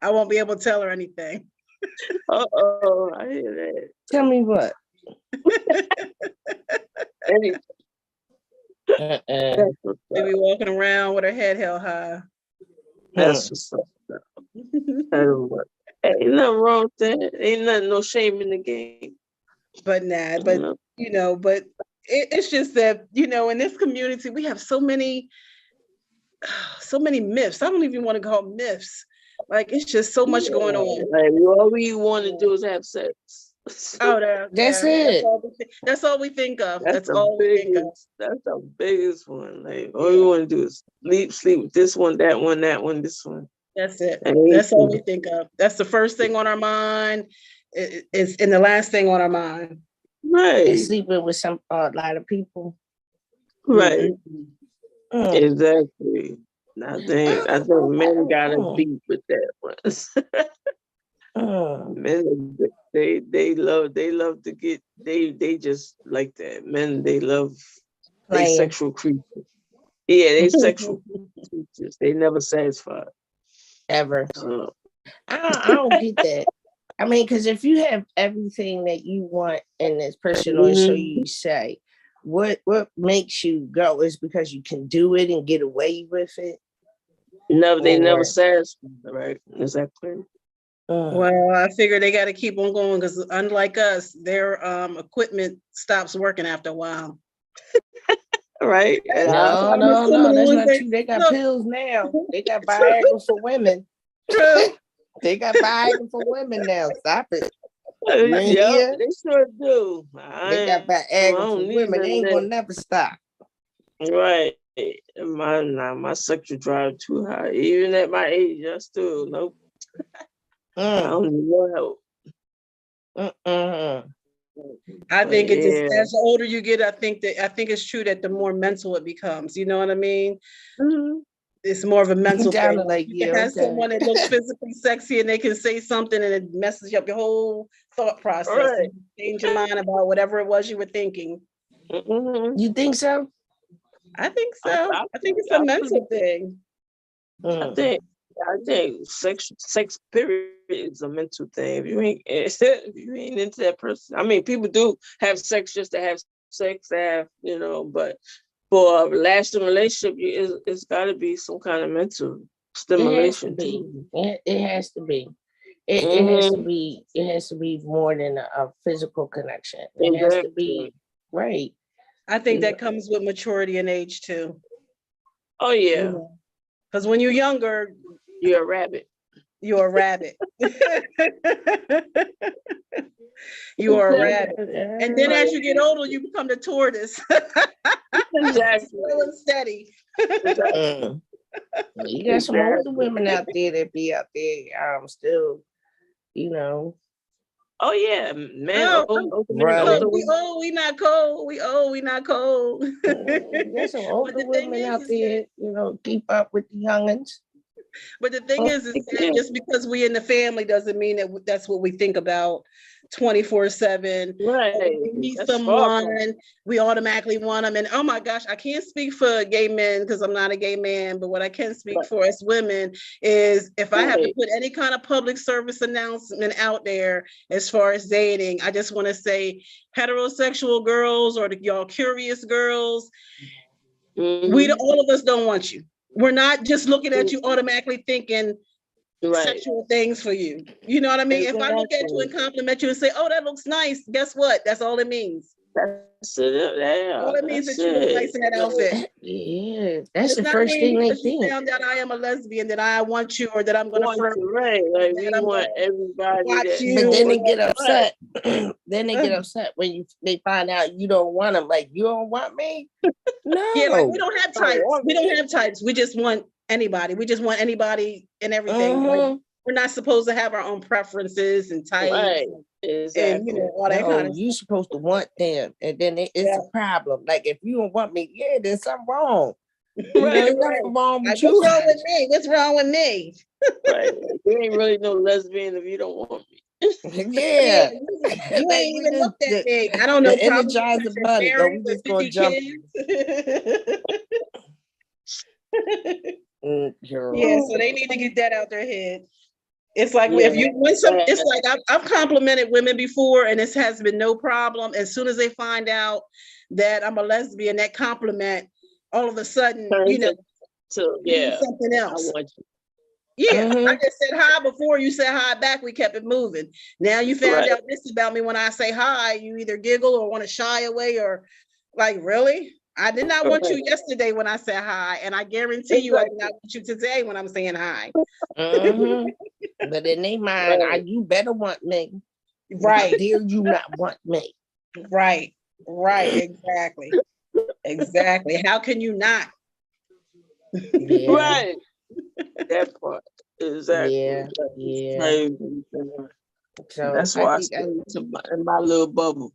[SPEAKER 4] I won't be able to tell her anything.
[SPEAKER 1] Uh-oh. I hear that.
[SPEAKER 5] Tell me what.
[SPEAKER 1] Hey,
[SPEAKER 5] Uh-uh.
[SPEAKER 1] that's what's
[SPEAKER 4] She
[SPEAKER 1] up.
[SPEAKER 4] be walking around with her head held high.
[SPEAKER 1] That's what's up. That'll work. Ain't nothing wrong with that. Ain't nothing, no shame in the game.
[SPEAKER 4] But nah,
[SPEAKER 1] You
[SPEAKER 4] but
[SPEAKER 1] know?
[SPEAKER 4] but it's just that, in this community, we have so many myths. I don't even want to call them myths. Like, it's just so much going on.
[SPEAKER 1] Like, all we want to do is have sex.
[SPEAKER 4] Oh,
[SPEAKER 5] That's
[SPEAKER 4] yeah.
[SPEAKER 5] it.
[SPEAKER 4] That's all we think of. That's
[SPEAKER 1] the
[SPEAKER 4] all we think of.
[SPEAKER 1] biggest. That's the biggest one. Like, all we want to do is sleep with this one, that one, this one.
[SPEAKER 4] That's it.
[SPEAKER 1] And
[SPEAKER 4] That's all we think of. That's the first thing on our mind. It's and the last thing on our mind.
[SPEAKER 1] right,
[SPEAKER 5] And sleeping with a lot of people.
[SPEAKER 1] right,
[SPEAKER 5] Mm.
[SPEAKER 1] exactly. I think men got a beat with that one. Men, they love to get they just like that. Men, they love they
[SPEAKER 5] Playing.
[SPEAKER 1] sexual creatures. Yeah, they sexual creatures. They never satisfied.
[SPEAKER 5] Ever.
[SPEAKER 1] So,
[SPEAKER 5] I don't get that. I mean, because if you have everything that you want in this person, or so you say, what makes you go is because you can do it and get away with it.
[SPEAKER 1] no, they never
[SPEAKER 5] Or-
[SPEAKER 1] satisfied, right? Exactly.
[SPEAKER 4] Well, I figure they got to keep on going because unlike us, their equipment stops working after a while.
[SPEAKER 1] Right. And
[SPEAKER 5] No, that's not true. They got pills now. They got Viagra for women.
[SPEAKER 4] True.
[SPEAKER 5] They got Viagra for women now. Stop it.
[SPEAKER 1] yeah,
[SPEAKER 5] India?
[SPEAKER 1] they sure do.
[SPEAKER 5] They got Viagra for women. They ain't gonna never stop.
[SPEAKER 1] Right. My sexual drive too high. Even at my age, I still nope. I don't need no help.
[SPEAKER 4] I think it just
[SPEAKER 1] Yeah.
[SPEAKER 4] as the older you get, I think it's true that the more mental it becomes. You know what I mean?
[SPEAKER 1] Mhm.
[SPEAKER 4] It's more of a mental
[SPEAKER 5] Down
[SPEAKER 4] thing.
[SPEAKER 5] to like,
[SPEAKER 4] You can
[SPEAKER 5] yeah,
[SPEAKER 4] have
[SPEAKER 5] okay.
[SPEAKER 4] someone that looks physically sexy and they can say something and it messes up your whole thought process.
[SPEAKER 1] Right.
[SPEAKER 4] And you change your mind about whatever it was you were thinking.
[SPEAKER 1] Mhm.
[SPEAKER 5] You think so?
[SPEAKER 4] I think so. I think it's
[SPEAKER 1] I
[SPEAKER 4] a mental thing.
[SPEAKER 1] I think sex period is a mental thing. If you ain't into that person, I mean, people do have sex just to have sex, but for a lasting relationship, it's got to be some kind of mental stimulation too.
[SPEAKER 5] It has to be. It has to be. It has to be more than a physical connection. It has to be right.
[SPEAKER 4] I think that comes with maturity and age too.
[SPEAKER 1] Oh yeah,
[SPEAKER 4] because when you're younger,
[SPEAKER 1] you're a rabbit.
[SPEAKER 4] You're a rabbit. You are a rabbit. And then as you get older, you become the tortoise.
[SPEAKER 1] Exactly.
[SPEAKER 4] Slow and steady.
[SPEAKER 5] You got some older women out there that be out there still,
[SPEAKER 1] Oh yeah, man.
[SPEAKER 4] We not cold. We not cold.
[SPEAKER 5] There's some older women out there, keep up with the youngins.
[SPEAKER 4] But the thing is that just because we in the family doesn't mean that that's what we think about 24/7.
[SPEAKER 1] Right.
[SPEAKER 4] We meet someone, we automatically want them. And oh my gosh, I can't speak for gay men because I'm not a gay man, but what I can speak for as women is if I have to put any kind of public service announcement out there as far as dating, I just want to say heterosexual girls or y'all curious girls, all of us don't want you. We're not just looking at you automatically thinking sexual things for you. You know what I mean? Exactly. If I look at you and compliment you and say, "Oh, that looks nice," guess what? That's all it means.
[SPEAKER 1] That's it. Yeah,
[SPEAKER 4] all it means that you look nice in that outfit.
[SPEAKER 5] Yeah, that's the first thing they think.
[SPEAKER 4] You found out I am a lesbian, that I want you, or that I'm going to flirt.
[SPEAKER 1] Right, like we want everybody.
[SPEAKER 5] But then they get upset. Then they get upset when they find out you don't want them. Like, you don't want me? No.
[SPEAKER 4] Yeah, like we don't have types. We don't have types. We just want anybody. We just want anybody and everything. Like, we're not supposed to have our own preferences and types
[SPEAKER 1] Right.
[SPEAKER 4] and
[SPEAKER 1] Exactly.
[SPEAKER 4] all that kind
[SPEAKER 5] No,
[SPEAKER 4] of
[SPEAKER 5] you supposed to want them, and then it's
[SPEAKER 4] Yeah.
[SPEAKER 5] a problem. Like if you don't want me, yeah, there's something wrong.
[SPEAKER 4] stuff.
[SPEAKER 5] You know, there's
[SPEAKER 4] Right.
[SPEAKER 5] nothing wrong
[SPEAKER 4] Like,
[SPEAKER 5] with you.
[SPEAKER 4] what's wrong with me? What's wrong with me?
[SPEAKER 1] Right. You ain't really no lesbian if you don't want me.
[SPEAKER 5] Yeah.
[SPEAKER 4] You
[SPEAKER 5] Like,
[SPEAKER 4] ain't
[SPEAKER 5] we
[SPEAKER 4] even
[SPEAKER 5] just
[SPEAKER 4] looked at
[SPEAKER 5] the,
[SPEAKER 4] me. I don't know.
[SPEAKER 5] the
[SPEAKER 4] Probably
[SPEAKER 5] energizer
[SPEAKER 4] because you're
[SPEAKER 5] bunny. No,
[SPEAKER 4] married
[SPEAKER 5] we
[SPEAKER 4] with
[SPEAKER 5] just gonna
[SPEAKER 4] 50
[SPEAKER 5] jump.
[SPEAKER 4] kids.
[SPEAKER 5] Girl.
[SPEAKER 4] Yeah, so they need to get that out their head. It's like
[SPEAKER 1] Yeah.
[SPEAKER 4] if you win some, it's like I've complimented women before, and this has been no problem. As soon as they find out that I'm a lesbian, that compliment, all of a sudden, you know,
[SPEAKER 1] So
[SPEAKER 4] means
[SPEAKER 1] yeah,
[SPEAKER 4] something
[SPEAKER 1] I
[SPEAKER 4] else.
[SPEAKER 1] want you.
[SPEAKER 4] Yeah, I
[SPEAKER 5] Mhm.
[SPEAKER 4] just said hi before, you said hi back, we kept it moving. Now you found
[SPEAKER 1] Right.
[SPEAKER 4] out this about me. When I say hi, you either giggle or want to shy away, or like, really? I did not want you yesterday when I said hi, and I guarantee you I did not want you today when I'm saying hi.
[SPEAKER 5] Mhm. But in their mind,
[SPEAKER 1] Right.
[SPEAKER 5] you better want me. How
[SPEAKER 4] Right,
[SPEAKER 5] dare you not want me?
[SPEAKER 4] right, exactly. Exactly. How can you not?
[SPEAKER 5] Yeah.
[SPEAKER 1] Right. That part. Exactly.
[SPEAKER 5] Yeah. Yeah.
[SPEAKER 1] Crazy.
[SPEAKER 5] So
[SPEAKER 1] That's
[SPEAKER 5] I
[SPEAKER 1] why I
[SPEAKER 5] think
[SPEAKER 1] stay in my little bubble.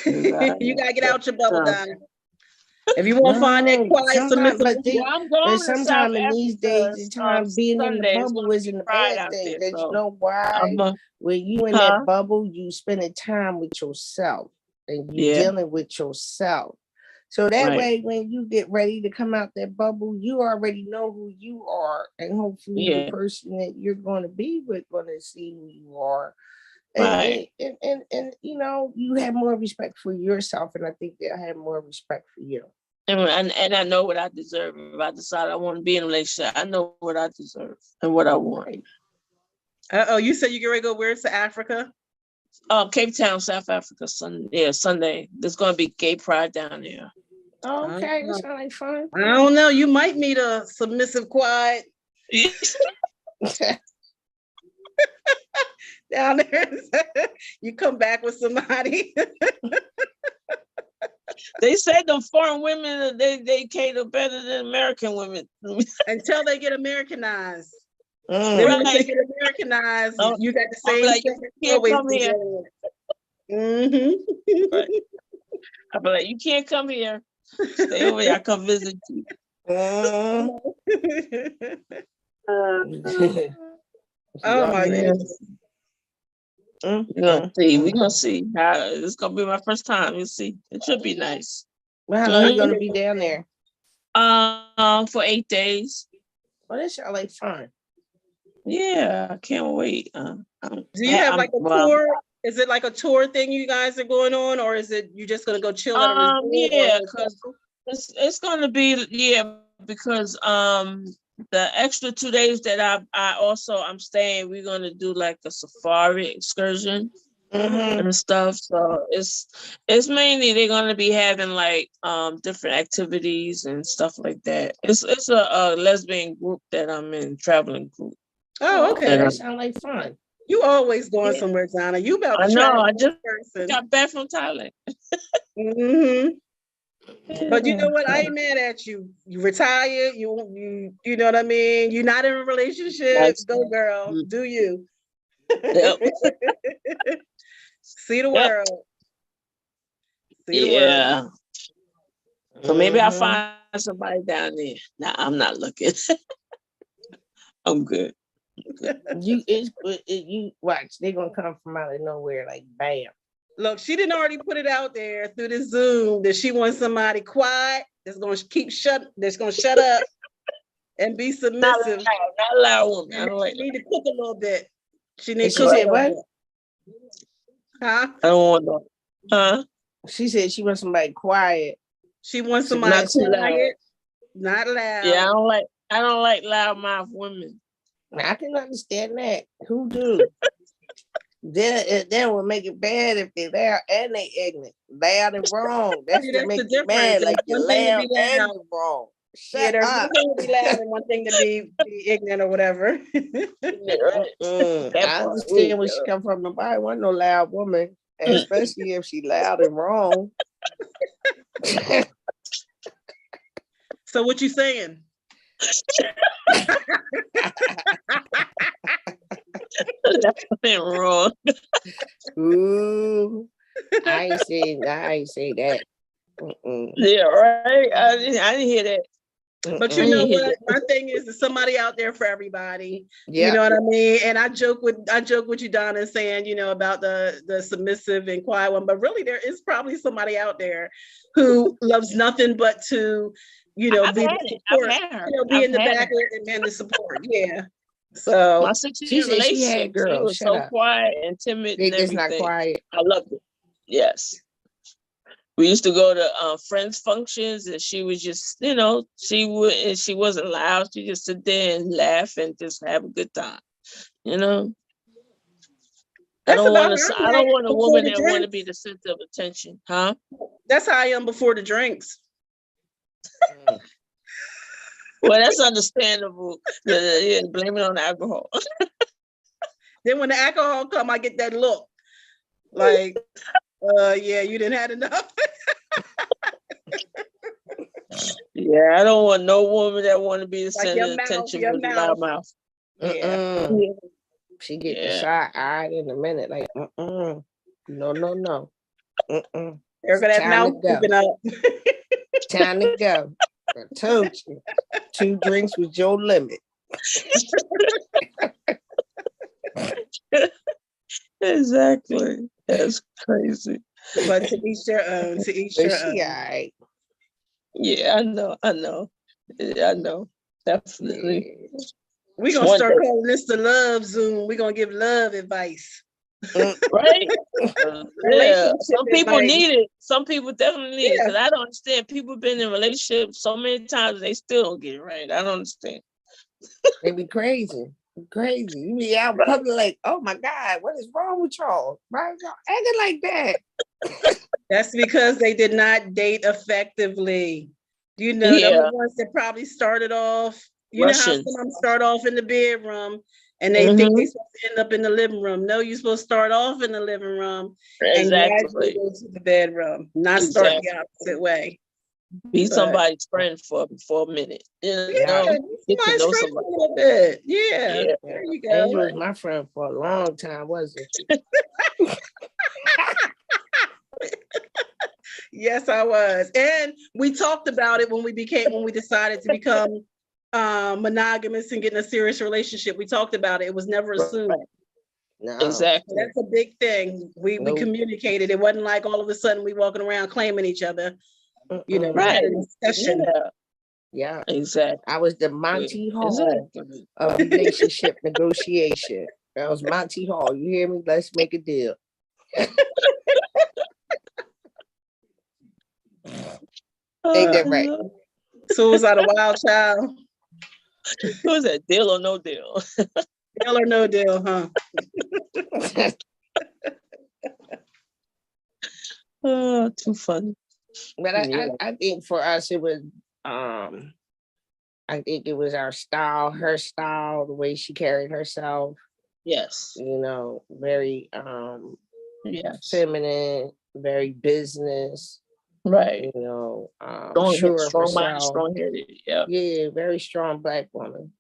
[SPEAKER 4] You gotta get out your bubble,
[SPEAKER 1] So-
[SPEAKER 4] Donna. If you want to find that
[SPEAKER 5] no,
[SPEAKER 4] quiet,
[SPEAKER 5] sometimes,
[SPEAKER 4] submissive,
[SPEAKER 1] Well, I'm going
[SPEAKER 5] but
[SPEAKER 1] to South
[SPEAKER 5] sometimes in these days
[SPEAKER 1] Africa
[SPEAKER 5] and time, being in the
[SPEAKER 1] Sunday. It's
[SPEAKER 5] bubble
[SPEAKER 1] gonna
[SPEAKER 5] isn't
[SPEAKER 1] be
[SPEAKER 5] a
[SPEAKER 1] Pride
[SPEAKER 5] bad
[SPEAKER 1] out
[SPEAKER 5] thing.
[SPEAKER 1] there,
[SPEAKER 5] Because you
[SPEAKER 1] so
[SPEAKER 5] know why?
[SPEAKER 1] I'm a,
[SPEAKER 5] When you in
[SPEAKER 1] huh?
[SPEAKER 5] that bubble, you spending time with yourself and you
[SPEAKER 1] Yeah.
[SPEAKER 5] dealing with yourself. So that
[SPEAKER 1] Right.
[SPEAKER 5] way, when you get ready to come out that bubble, you already know who you are, and hopefully
[SPEAKER 1] Yeah.
[SPEAKER 5] the person that you're going to be with going to see who you are.
[SPEAKER 1] Right.
[SPEAKER 5] And you know, you have more respect for yourself, and I think they'll have more respect for you.
[SPEAKER 1] And I know what I deserve. If I decide I want to be in a relationship, I know what I deserve and what I want.
[SPEAKER 4] you said you get ready to go where to Africa?
[SPEAKER 1] Cape Town, South Africa, Sunday. There's gonna be gay pride down there.
[SPEAKER 5] Okay, that sounds like fun.
[SPEAKER 4] I don't know. You might meet a submissive, quiet down there. You come back with somebody.
[SPEAKER 1] They said them foreign women they cater better than American women.
[SPEAKER 4] Until they get Americanized.
[SPEAKER 5] Mm.
[SPEAKER 4] Then once
[SPEAKER 1] Right.
[SPEAKER 4] they get Americanized,
[SPEAKER 1] Oh,
[SPEAKER 4] you got the
[SPEAKER 1] I'm
[SPEAKER 4] same
[SPEAKER 1] like,
[SPEAKER 4] stuff
[SPEAKER 1] you
[SPEAKER 4] you
[SPEAKER 1] can't
[SPEAKER 4] always
[SPEAKER 1] come
[SPEAKER 4] been
[SPEAKER 1] here.
[SPEAKER 4] dealing with.
[SPEAKER 1] Right. I'll be like, you can't come here. Stay over here. I come visit you.
[SPEAKER 5] Mm.
[SPEAKER 4] Oh my
[SPEAKER 1] Yeah.
[SPEAKER 4] goodness.
[SPEAKER 1] We're gonna see. We're gonna see. It's gonna be my first time. You'll see. It should be nice.
[SPEAKER 5] Well, how long are you gonna be down there?
[SPEAKER 1] For 8 days.
[SPEAKER 5] Well, that sounds like fun.
[SPEAKER 1] Yeah, I can't wait.
[SPEAKER 4] Do you have like a tour? Is it like a tour thing you guys are going on, or is it you just gonna go chill at a resort?
[SPEAKER 1] Yeah, because it's gonna be because the extra 2 days that I'm staying, we're gonna do like a safari excursion and stuff. So it's mainly they're gonna be having like different activities and stuff like that. It's a lesbian group that I'm in, traveling group.
[SPEAKER 4] Oh, okay.
[SPEAKER 5] That sounds like fun.
[SPEAKER 4] You always going somewhere, Donna. You about to
[SPEAKER 1] I know.
[SPEAKER 4] travel
[SPEAKER 1] I just
[SPEAKER 4] person.
[SPEAKER 1] got back from Thailand.
[SPEAKER 4] But you know what? I ain't mad at you. You retired. You know what I mean. You're not in a relationship.
[SPEAKER 1] Nice.
[SPEAKER 4] Go, girl. Do you?
[SPEAKER 1] Yep.
[SPEAKER 4] See the
[SPEAKER 1] Yep.
[SPEAKER 4] world. See the world.
[SPEAKER 1] Yeah. So maybe I'll find somebody down there. Nah, I'm not looking. I'm good.
[SPEAKER 5] You watch, they're gonna come from out of nowhere like bam.
[SPEAKER 4] Look, she didn't already put it out there through the Zoom that she wants somebody quiet that's gonna shut up and be submissive.
[SPEAKER 1] Not loud woman. I
[SPEAKER 4] And
[SPEAKER 1] don't like
[SPEAKER 4] she need to cook a little bit. She needs
[SPEAKER 5] She
[SPEAKER 4] to cook
[SPEAKER 5] said
[SPEAKER 4] a
[SPEAKER 5] what?
[SPEAKER 4] little bit. Huh?
[SPEAKER 1] I don't want no. Huh?
[SPEAKER 5] She said she wants somebody quiet.
[SPEAKER 4] She wants
[SPEAKER 5] She
[SPEAKER 4] somebody
[SPEAKER 1] not too loud.
[SPEAKER 4] quiet, not loud.
[SPEAKER 1] Yeah, I don't like loud mouth women.
[SPEAKER 5] I can understand that. Who do? Then will make it bad if they loud and they ignorant. Loud and wrong. That's
[SPEAKER 4] See,
[SPEAKER 5] what
[SPEAKER 4] that's the
[SPEAKER 5] makes you mad.
[SPEAKER 4] difference.
[SPEAKER 5] Like
[SPEAKER 4] There's
[SPEAKER 5] you're
[SPEAKER 4] one thing to
[SPEAKER 5] loud
[SPEAKER 4] be
[SPEAKER 5] and
[SPEAKER 4] loud.
[SPEAKER 5] you're wrong.
[SPEAKER 4] Yeah,
[SPEAKER 5] Shut
[SPEAKER 4] there's
[SPEAKER 5] up.
[SPEAKER 4] one thing to be loud and one thing to be ignorant or whatever.
[SPEAKER 5] I understand where she come from. Nobody want no loud woman, especially if she loud and wrong.
[SPEAKER 4] So what you saying?
[SPEAKER 1] That's wrong.
[SPEAKER 5] Ooh, I ain't say that. Mm-mm.
[SPEAKER 1] Yeah, right. I didn't hear that.
[SPEAKER 4] But you know what? My thing is, there's somebody out there for everybody.
[SPEAKER 5] Yeah.
[SPEAKER 4] You know what I mean? And I joke with you, Donna, saying, you know, about the submissive and quiet one, but really there is probably somebody out there who loves nothing but to, you know, be the support, be in the back and the support. Yeah. So
[SPEAKER 1] my 6-year
[SPEAKER 5] said she had
[SPEAKER 1] relationship,
[SPEAKER 5] girls.
[SPEAKER 1] she was
[SPEAKER 5] Shut
[SPEAKER 1] so
[SPEAKER 5] up.
[SPEAKER 1] quiet and timid
[SPEAKER 5] They
[SPEAKER 1] and
[SPEAKER 5] just
[SPEAKER 1] everything.
[SPEAKER 5] not quiet.
[SPEAKER 1] I loved it. Yes. We used to go to friends' functions, and she was just, you know, she wasn't loud. She just sit there and laugh and just have a good time. You know, I don't want a woman that want to be the center of attention, huh?
[SPEAKER 4] That's how I am before the drinks.
[SPEAKER 1] Well, that's understandable. Yeah, blame it on the alcohol.
[SPEAKER 4] Then when the alcohol come, I get that look like, yeah, you didn't have enough.
[SPEAKER 1] Yeah, I don't want no woman that want to be the
[SPEAKER 4] Like
[SPEAKER 1] center of attention with a loud mouth.
[SPEAKER 4] Yeah.
[SPEAKER 5] She get the side eyed in a minute, like, no.
[SPEAKER 4] They're gonna have mouth open up.
[SPEAKER 5] Time to go. I told you, 2 drinks was your limit.
[SPEAKER 1] Exactly. That's crazy.
[SPEAKER 4] But to each their own. To each their own.
[SPEAKER 5] Right.
[SPEAKER 1] Yeah, I know. Yeah, I know. Definitely.
[SPEAKER 4] Yeah. We're gonna start calling this the love Zoom. We're gonna give love advice.
[SPEAKER 1] Right? Yeah. Some people need it. Some people definitely need it. Because I don't understand. People been in relationships so many times and they still don't get it right. I don't understand.
[SPEAKER 5] They be crazy. Crazy. You be out in public like, oh my God, what is wrong with y'all? Why are y'all acting like that?
[SPEAKER 4] That's because they did not date effectively. You know, the ones that probably started off, you
[SPEAKER 1] Russians.
[SPEAKER 4] know how some start off in the bedroom and they think they're supposed to end up in the living room. No, you're supposed to start off in the living room and gradually go to the bedroom, not start the opposite way.
[SPEAKER 1] Be somebody's friend for a minute. You know, get to know somebody
[SPEAKER 4] a little bit. Yeah. There you go.
[SPEAKER 5] And you was my friend for a long time, wasn't you?
[SPEAKER 4] Yes, I was. And we talked about it when we decided to become monogamous and get in a serious relationship. We talked about it. It was never assumed.
[SPEAKER 5] No.
[SPEAKER 1] Exactly.
[SPEAKER 4] That's a big thing. We communicated. It wasn't like all of a sudden we walking around claiming each other. You know,
[SPEAKER 1] right.
[SPEAKER 4] Discussion.
[SPEAKER 5] Yeah,
[SPEAKER 1] exactly.
[SPEAKER 5] I was the Monty Hall of relationship negotiation. That was Monty Hall. You hear me? Let's make a deal. Ain't that right?
[SPEAKER 4] So was that a wild child?
[SPEAKER 1] What was that? Deal or no deal?
[SPEAKER 4] Deal or no deal, huh?
[SPEAKER 1] Oh, too funny.
[SPEAKER 5] But I think for us it was I think it was our style, her style, the way she carried herself.
[SPEAKER 1] Yes.
[SPEAKER 5] You know, very feminine, very business.
[SPEAKER 1] Right.
[SPEAKER 5] You know,
[SPEAKER 1] strong-headed. Yeah.
[SPEAKER 5] Yeah, very strong Black woman.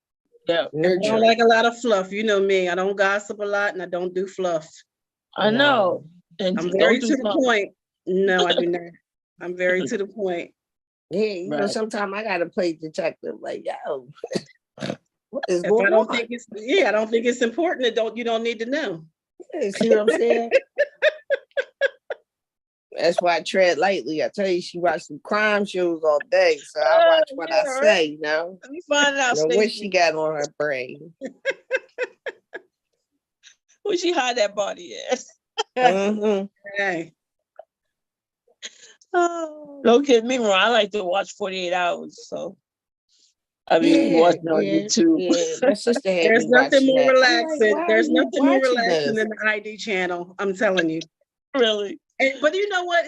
[SPEAKER 1] Yeah.
[SPEAKER 4] I don't like a lot of fluff. You know me. I don't gossip a lot and I don't do fluff.
[SPEAKER 1] I know. And
[SPEAKER 4] I'm very to the point. No, I do not. I'm very to the point.
[SPEAKER 5] Yeah, you know, sometimes I gotta play detective. Like, yo, what is going on?
[SPEAKER 4] I don't think it's important. You don't need to know.
[SPEAKER 5] Yeah, see what I'm saying? That's why I tread lightly. I tell you, she watch some crime shows all day, so I watch what I say. You know,
[SPEAKER 1] let me find out
[SPEAKER 5] what she got on her brain.
[SPEAKER 1] Where she hide that body at?
[SPEAKER 4] Hey.
[SPEAKER 1] Oh, don't get me wrong. I like to watch 48 Hours, so I mean, watching on YouTube.
[SPEAKER 5] My sister had
[SPEAKER 4] There's nothing more relaxing.
[SPEAKER 5] Like,
[SPEAKER 4] there's nothing more relaxing than the ID channel. I'm telling you.
[SPEAKER 1] Really?
[SPEAKER 4] But you know what?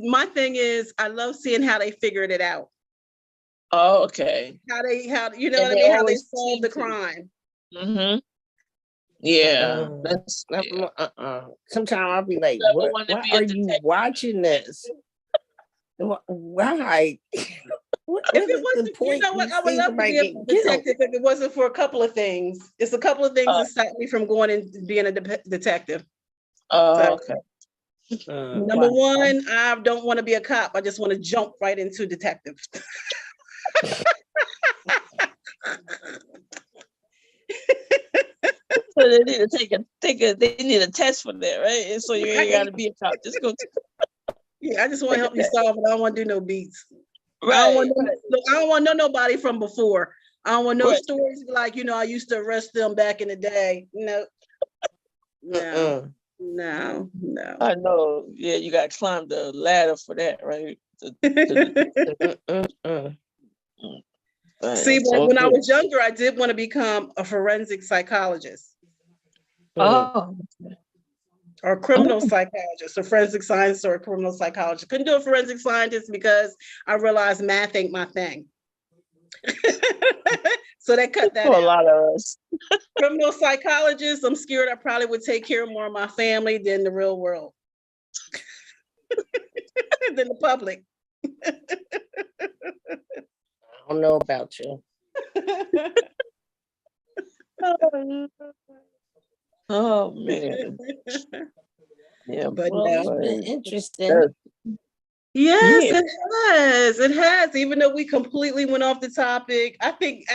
[SPEAKER 4] My thing is, I love seeing how they figured it out.
[SPEAKER 1] Oh, okay.
[SPEAKER 4] How you know what I mean? How they solved the crime.
[SPEAKER 1] Mm-hmm. Yeah.
[SPEAKER 5] Sometimes I'll be like, why are you watching this? Why?
[SPEAKER 4] If it wasn't, you know what, I would love to be a detective if it wasn't for a couple of things. It's a couple of things that stopped me from going and being a detective.
[SPEAKER 1] Oh, okay.
[SPEAKER 4] Number one, I don't want to be a cop. I just want to jump right into detective.
[SPEAKER 1] So they need to they need a test for that, right? And so you ain't got to be a cop. Just go.
[SPEAKER 4] Yeah, I just want to help you solve it. I don't want to do no beats.
[SPEAKER 1] Right.
[SPEAKER 4] I don't want to know nobody from before. I don't want no stories like, you know, I used to arrest them back in the day. No. I
[SPEAKER 1] know. Yeah, you got to climb the ladder for that, right?
[SPEAKER 4] See, but when I was younger, I did want to become a forensic psychologist.
[SPEAKER 1] Oh.
[SPEAKER 4] Or criminal psychologist, or forensic science, or a criminal psychologist. Couldn't do a forensic scientist because I realized math ain't my thing. So they cut that out.
[SPEAKER 1] A lot of us.
[SPEAKER 4] Criminal psychologist, I'm scared I probably would take care of more of my family than the real world. Than the public.
[SPEAKER 5] I don't know about you.
[SPEAKER 1] Oh man. Yeah,
[SPEAKER 5] but it's been interesting.
[SPEAKER 4] Yes, it has. It has. Even though we completely went off the topic, I think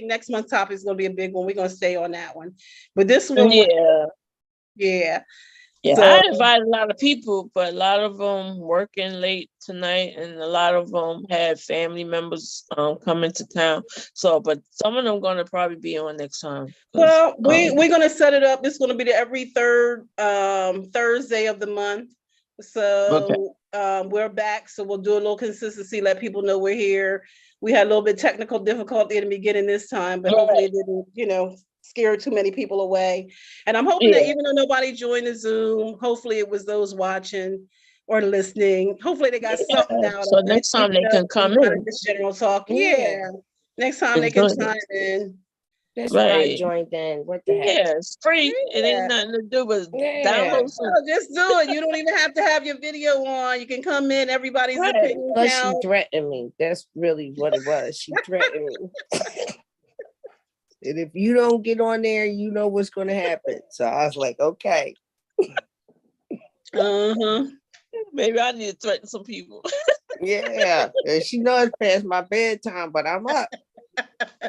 [SPEAKER 4] next month's topic is going to be a big one. We're going to stay on that one. But this one,
[SPEAKER 1] yeah. So, I invited a lot of people, but a lot of them working late tonight, and a lot of them had family members coming to town. So, but some of them going to probably be on next time.
[SPEAKER 4] Well, we're going to set it up. It's going to be every third Thursday of the month. So we're back. So we'll do a little consistency, let people know we're here. We had a little bit technical difficulty in the beginning this time, but hopefully it didn't, scare too many people away. And I'm hoping that even though nobody joined the Zoom, hopefully it was those watching or listening. Hopefully they got something out of it.
[SPEAKER 1] So next time they can come in.
[SPEAKER 4] Just general talk. Yeah. Next time they can chime in.
[SPEAKER 5] That's why I joined in. What the heck?
[SPEAKER 1] Yeah, it's free. It ain't nothing to do with download.
[SPEAKER 4] Just do it. You don't even have to have your video on. You can come in. Everybody's opinion
[SPEAKER 5] counts. She threatened me. That's really what it was. She threatened me. And if you don't get on there, you know what's going to happen. So I was like, okay.
[SPEAKER 1] Maybe I need to threaten some people.
[SPEAKER 5] Yeah. And she knows it's past my bedtime, but I'm up.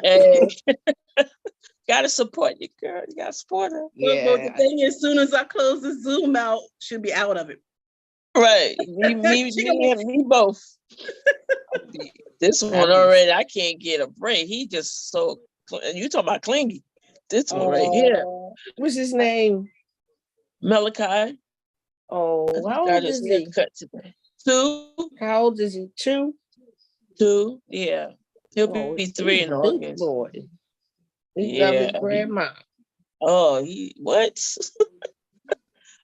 [SPEAKER 1] Hey. Gotta support your girl. You gotta support her.
[SPEAKER 4] Yeah. Well, the thing is, as soon as I close the Zoom out, she'll be out of it.
[SPEAKER 1] Right. Me both. This one already, I can't get a break. He just so, you talking about clingy. This one right here.
[SPEAKER 5] What's his name?
[SPEAKER 1] Malachi.
[SPEAKER 5] Oh, how old is he?
[SPEAKER 1] Cut today. 2.
[SPEAKER 5] How old is he? 2?
[SPEAKER 1] 2, yeah. He'll be 3 in August.
[SPEAKER 5] Boy. He got his grandma.
[SPEAKER 1] Oh, what?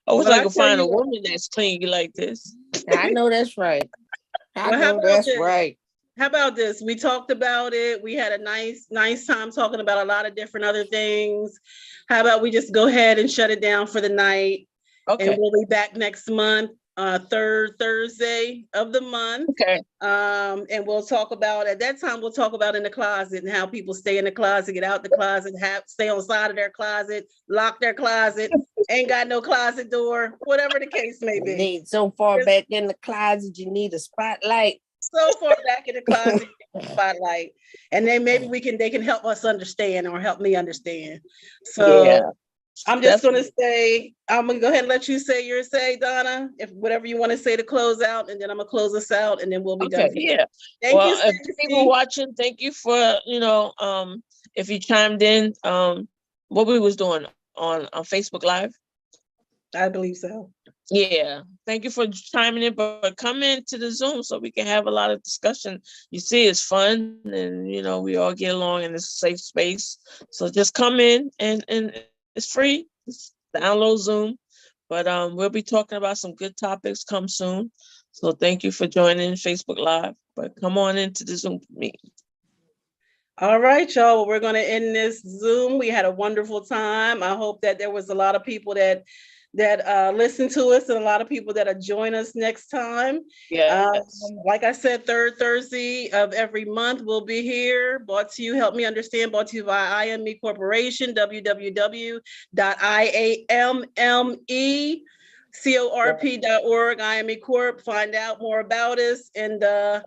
[SPEAKER 1] I wish I could find a woman that's clingy like this.
[SPEAKER 5] I know that's right. Right.
[SPEAKER 4] How about this? We talked about it. We had a nice time talking about a lot of different other things. How about we just go ahead and shut it down for the night? Okay. And we'll be back next month, third Thursday of the month.
[SPEAKER 1] Okay.
[SPEAKER 4] And we'll talk about, at that time, we'll talk about in the closet and how people stay in the closet, get out the closet, stay on the side of their closet, lock their closet, ain't got no closet door, whatever the case may be.
[SPEAKER 5] So far back in the closet, you need a spotlight.
[SPEAKER 4] So far back in the closet, spotlight. And then maybe they can help us understand or help me understand. So I'm just going to say, I'm going to go ahead and let you say your say, Donna, if whatever you want to say to close out, and then I'm going to close us out and then we'll be done.
[SPEAKER 1] Yeah. Thank you. If people watching, thank you for, if you chimed in, what we was doing on Facebook Live.
[SPEAKER 4] I believe so.
[SPEAKER 1] Yeah. Thank you for chiming in, but come into the Zoom so we can have a lot of discussion. You see, it's fun and, we all get along in this safe space. So just come in and it's free. Just download Zoom. But we'll be talking about some good topics come soon. So thank you for joining Facebook Live. But come on into the Zoom meeting.
[SPEAKER 4] All right, y'all. Well, we're going to end this Zoom. We had a wonderful time. I hope that there was a lot of people that that listen to us and a lot of people that'll join us next time. Like I said, third Thursday of every month we'll be here. Brought to you, help me understand, brought to you by IME Corporation, www.iammecorp.org, IME Corp. Find out more about us. And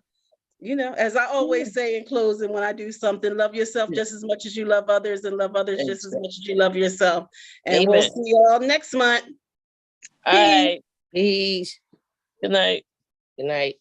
[SPEAKER 4] you know, as I always say in closing, when I do something, love yourself just as much as you love others, and love others just as much as you love yourself. And we'll see you all next month.
[SPEAKER 1] All right.
[SPEAKER 5] Peace.
[SPEAKER 1] Good night.
[SPEAKER 5] Good night.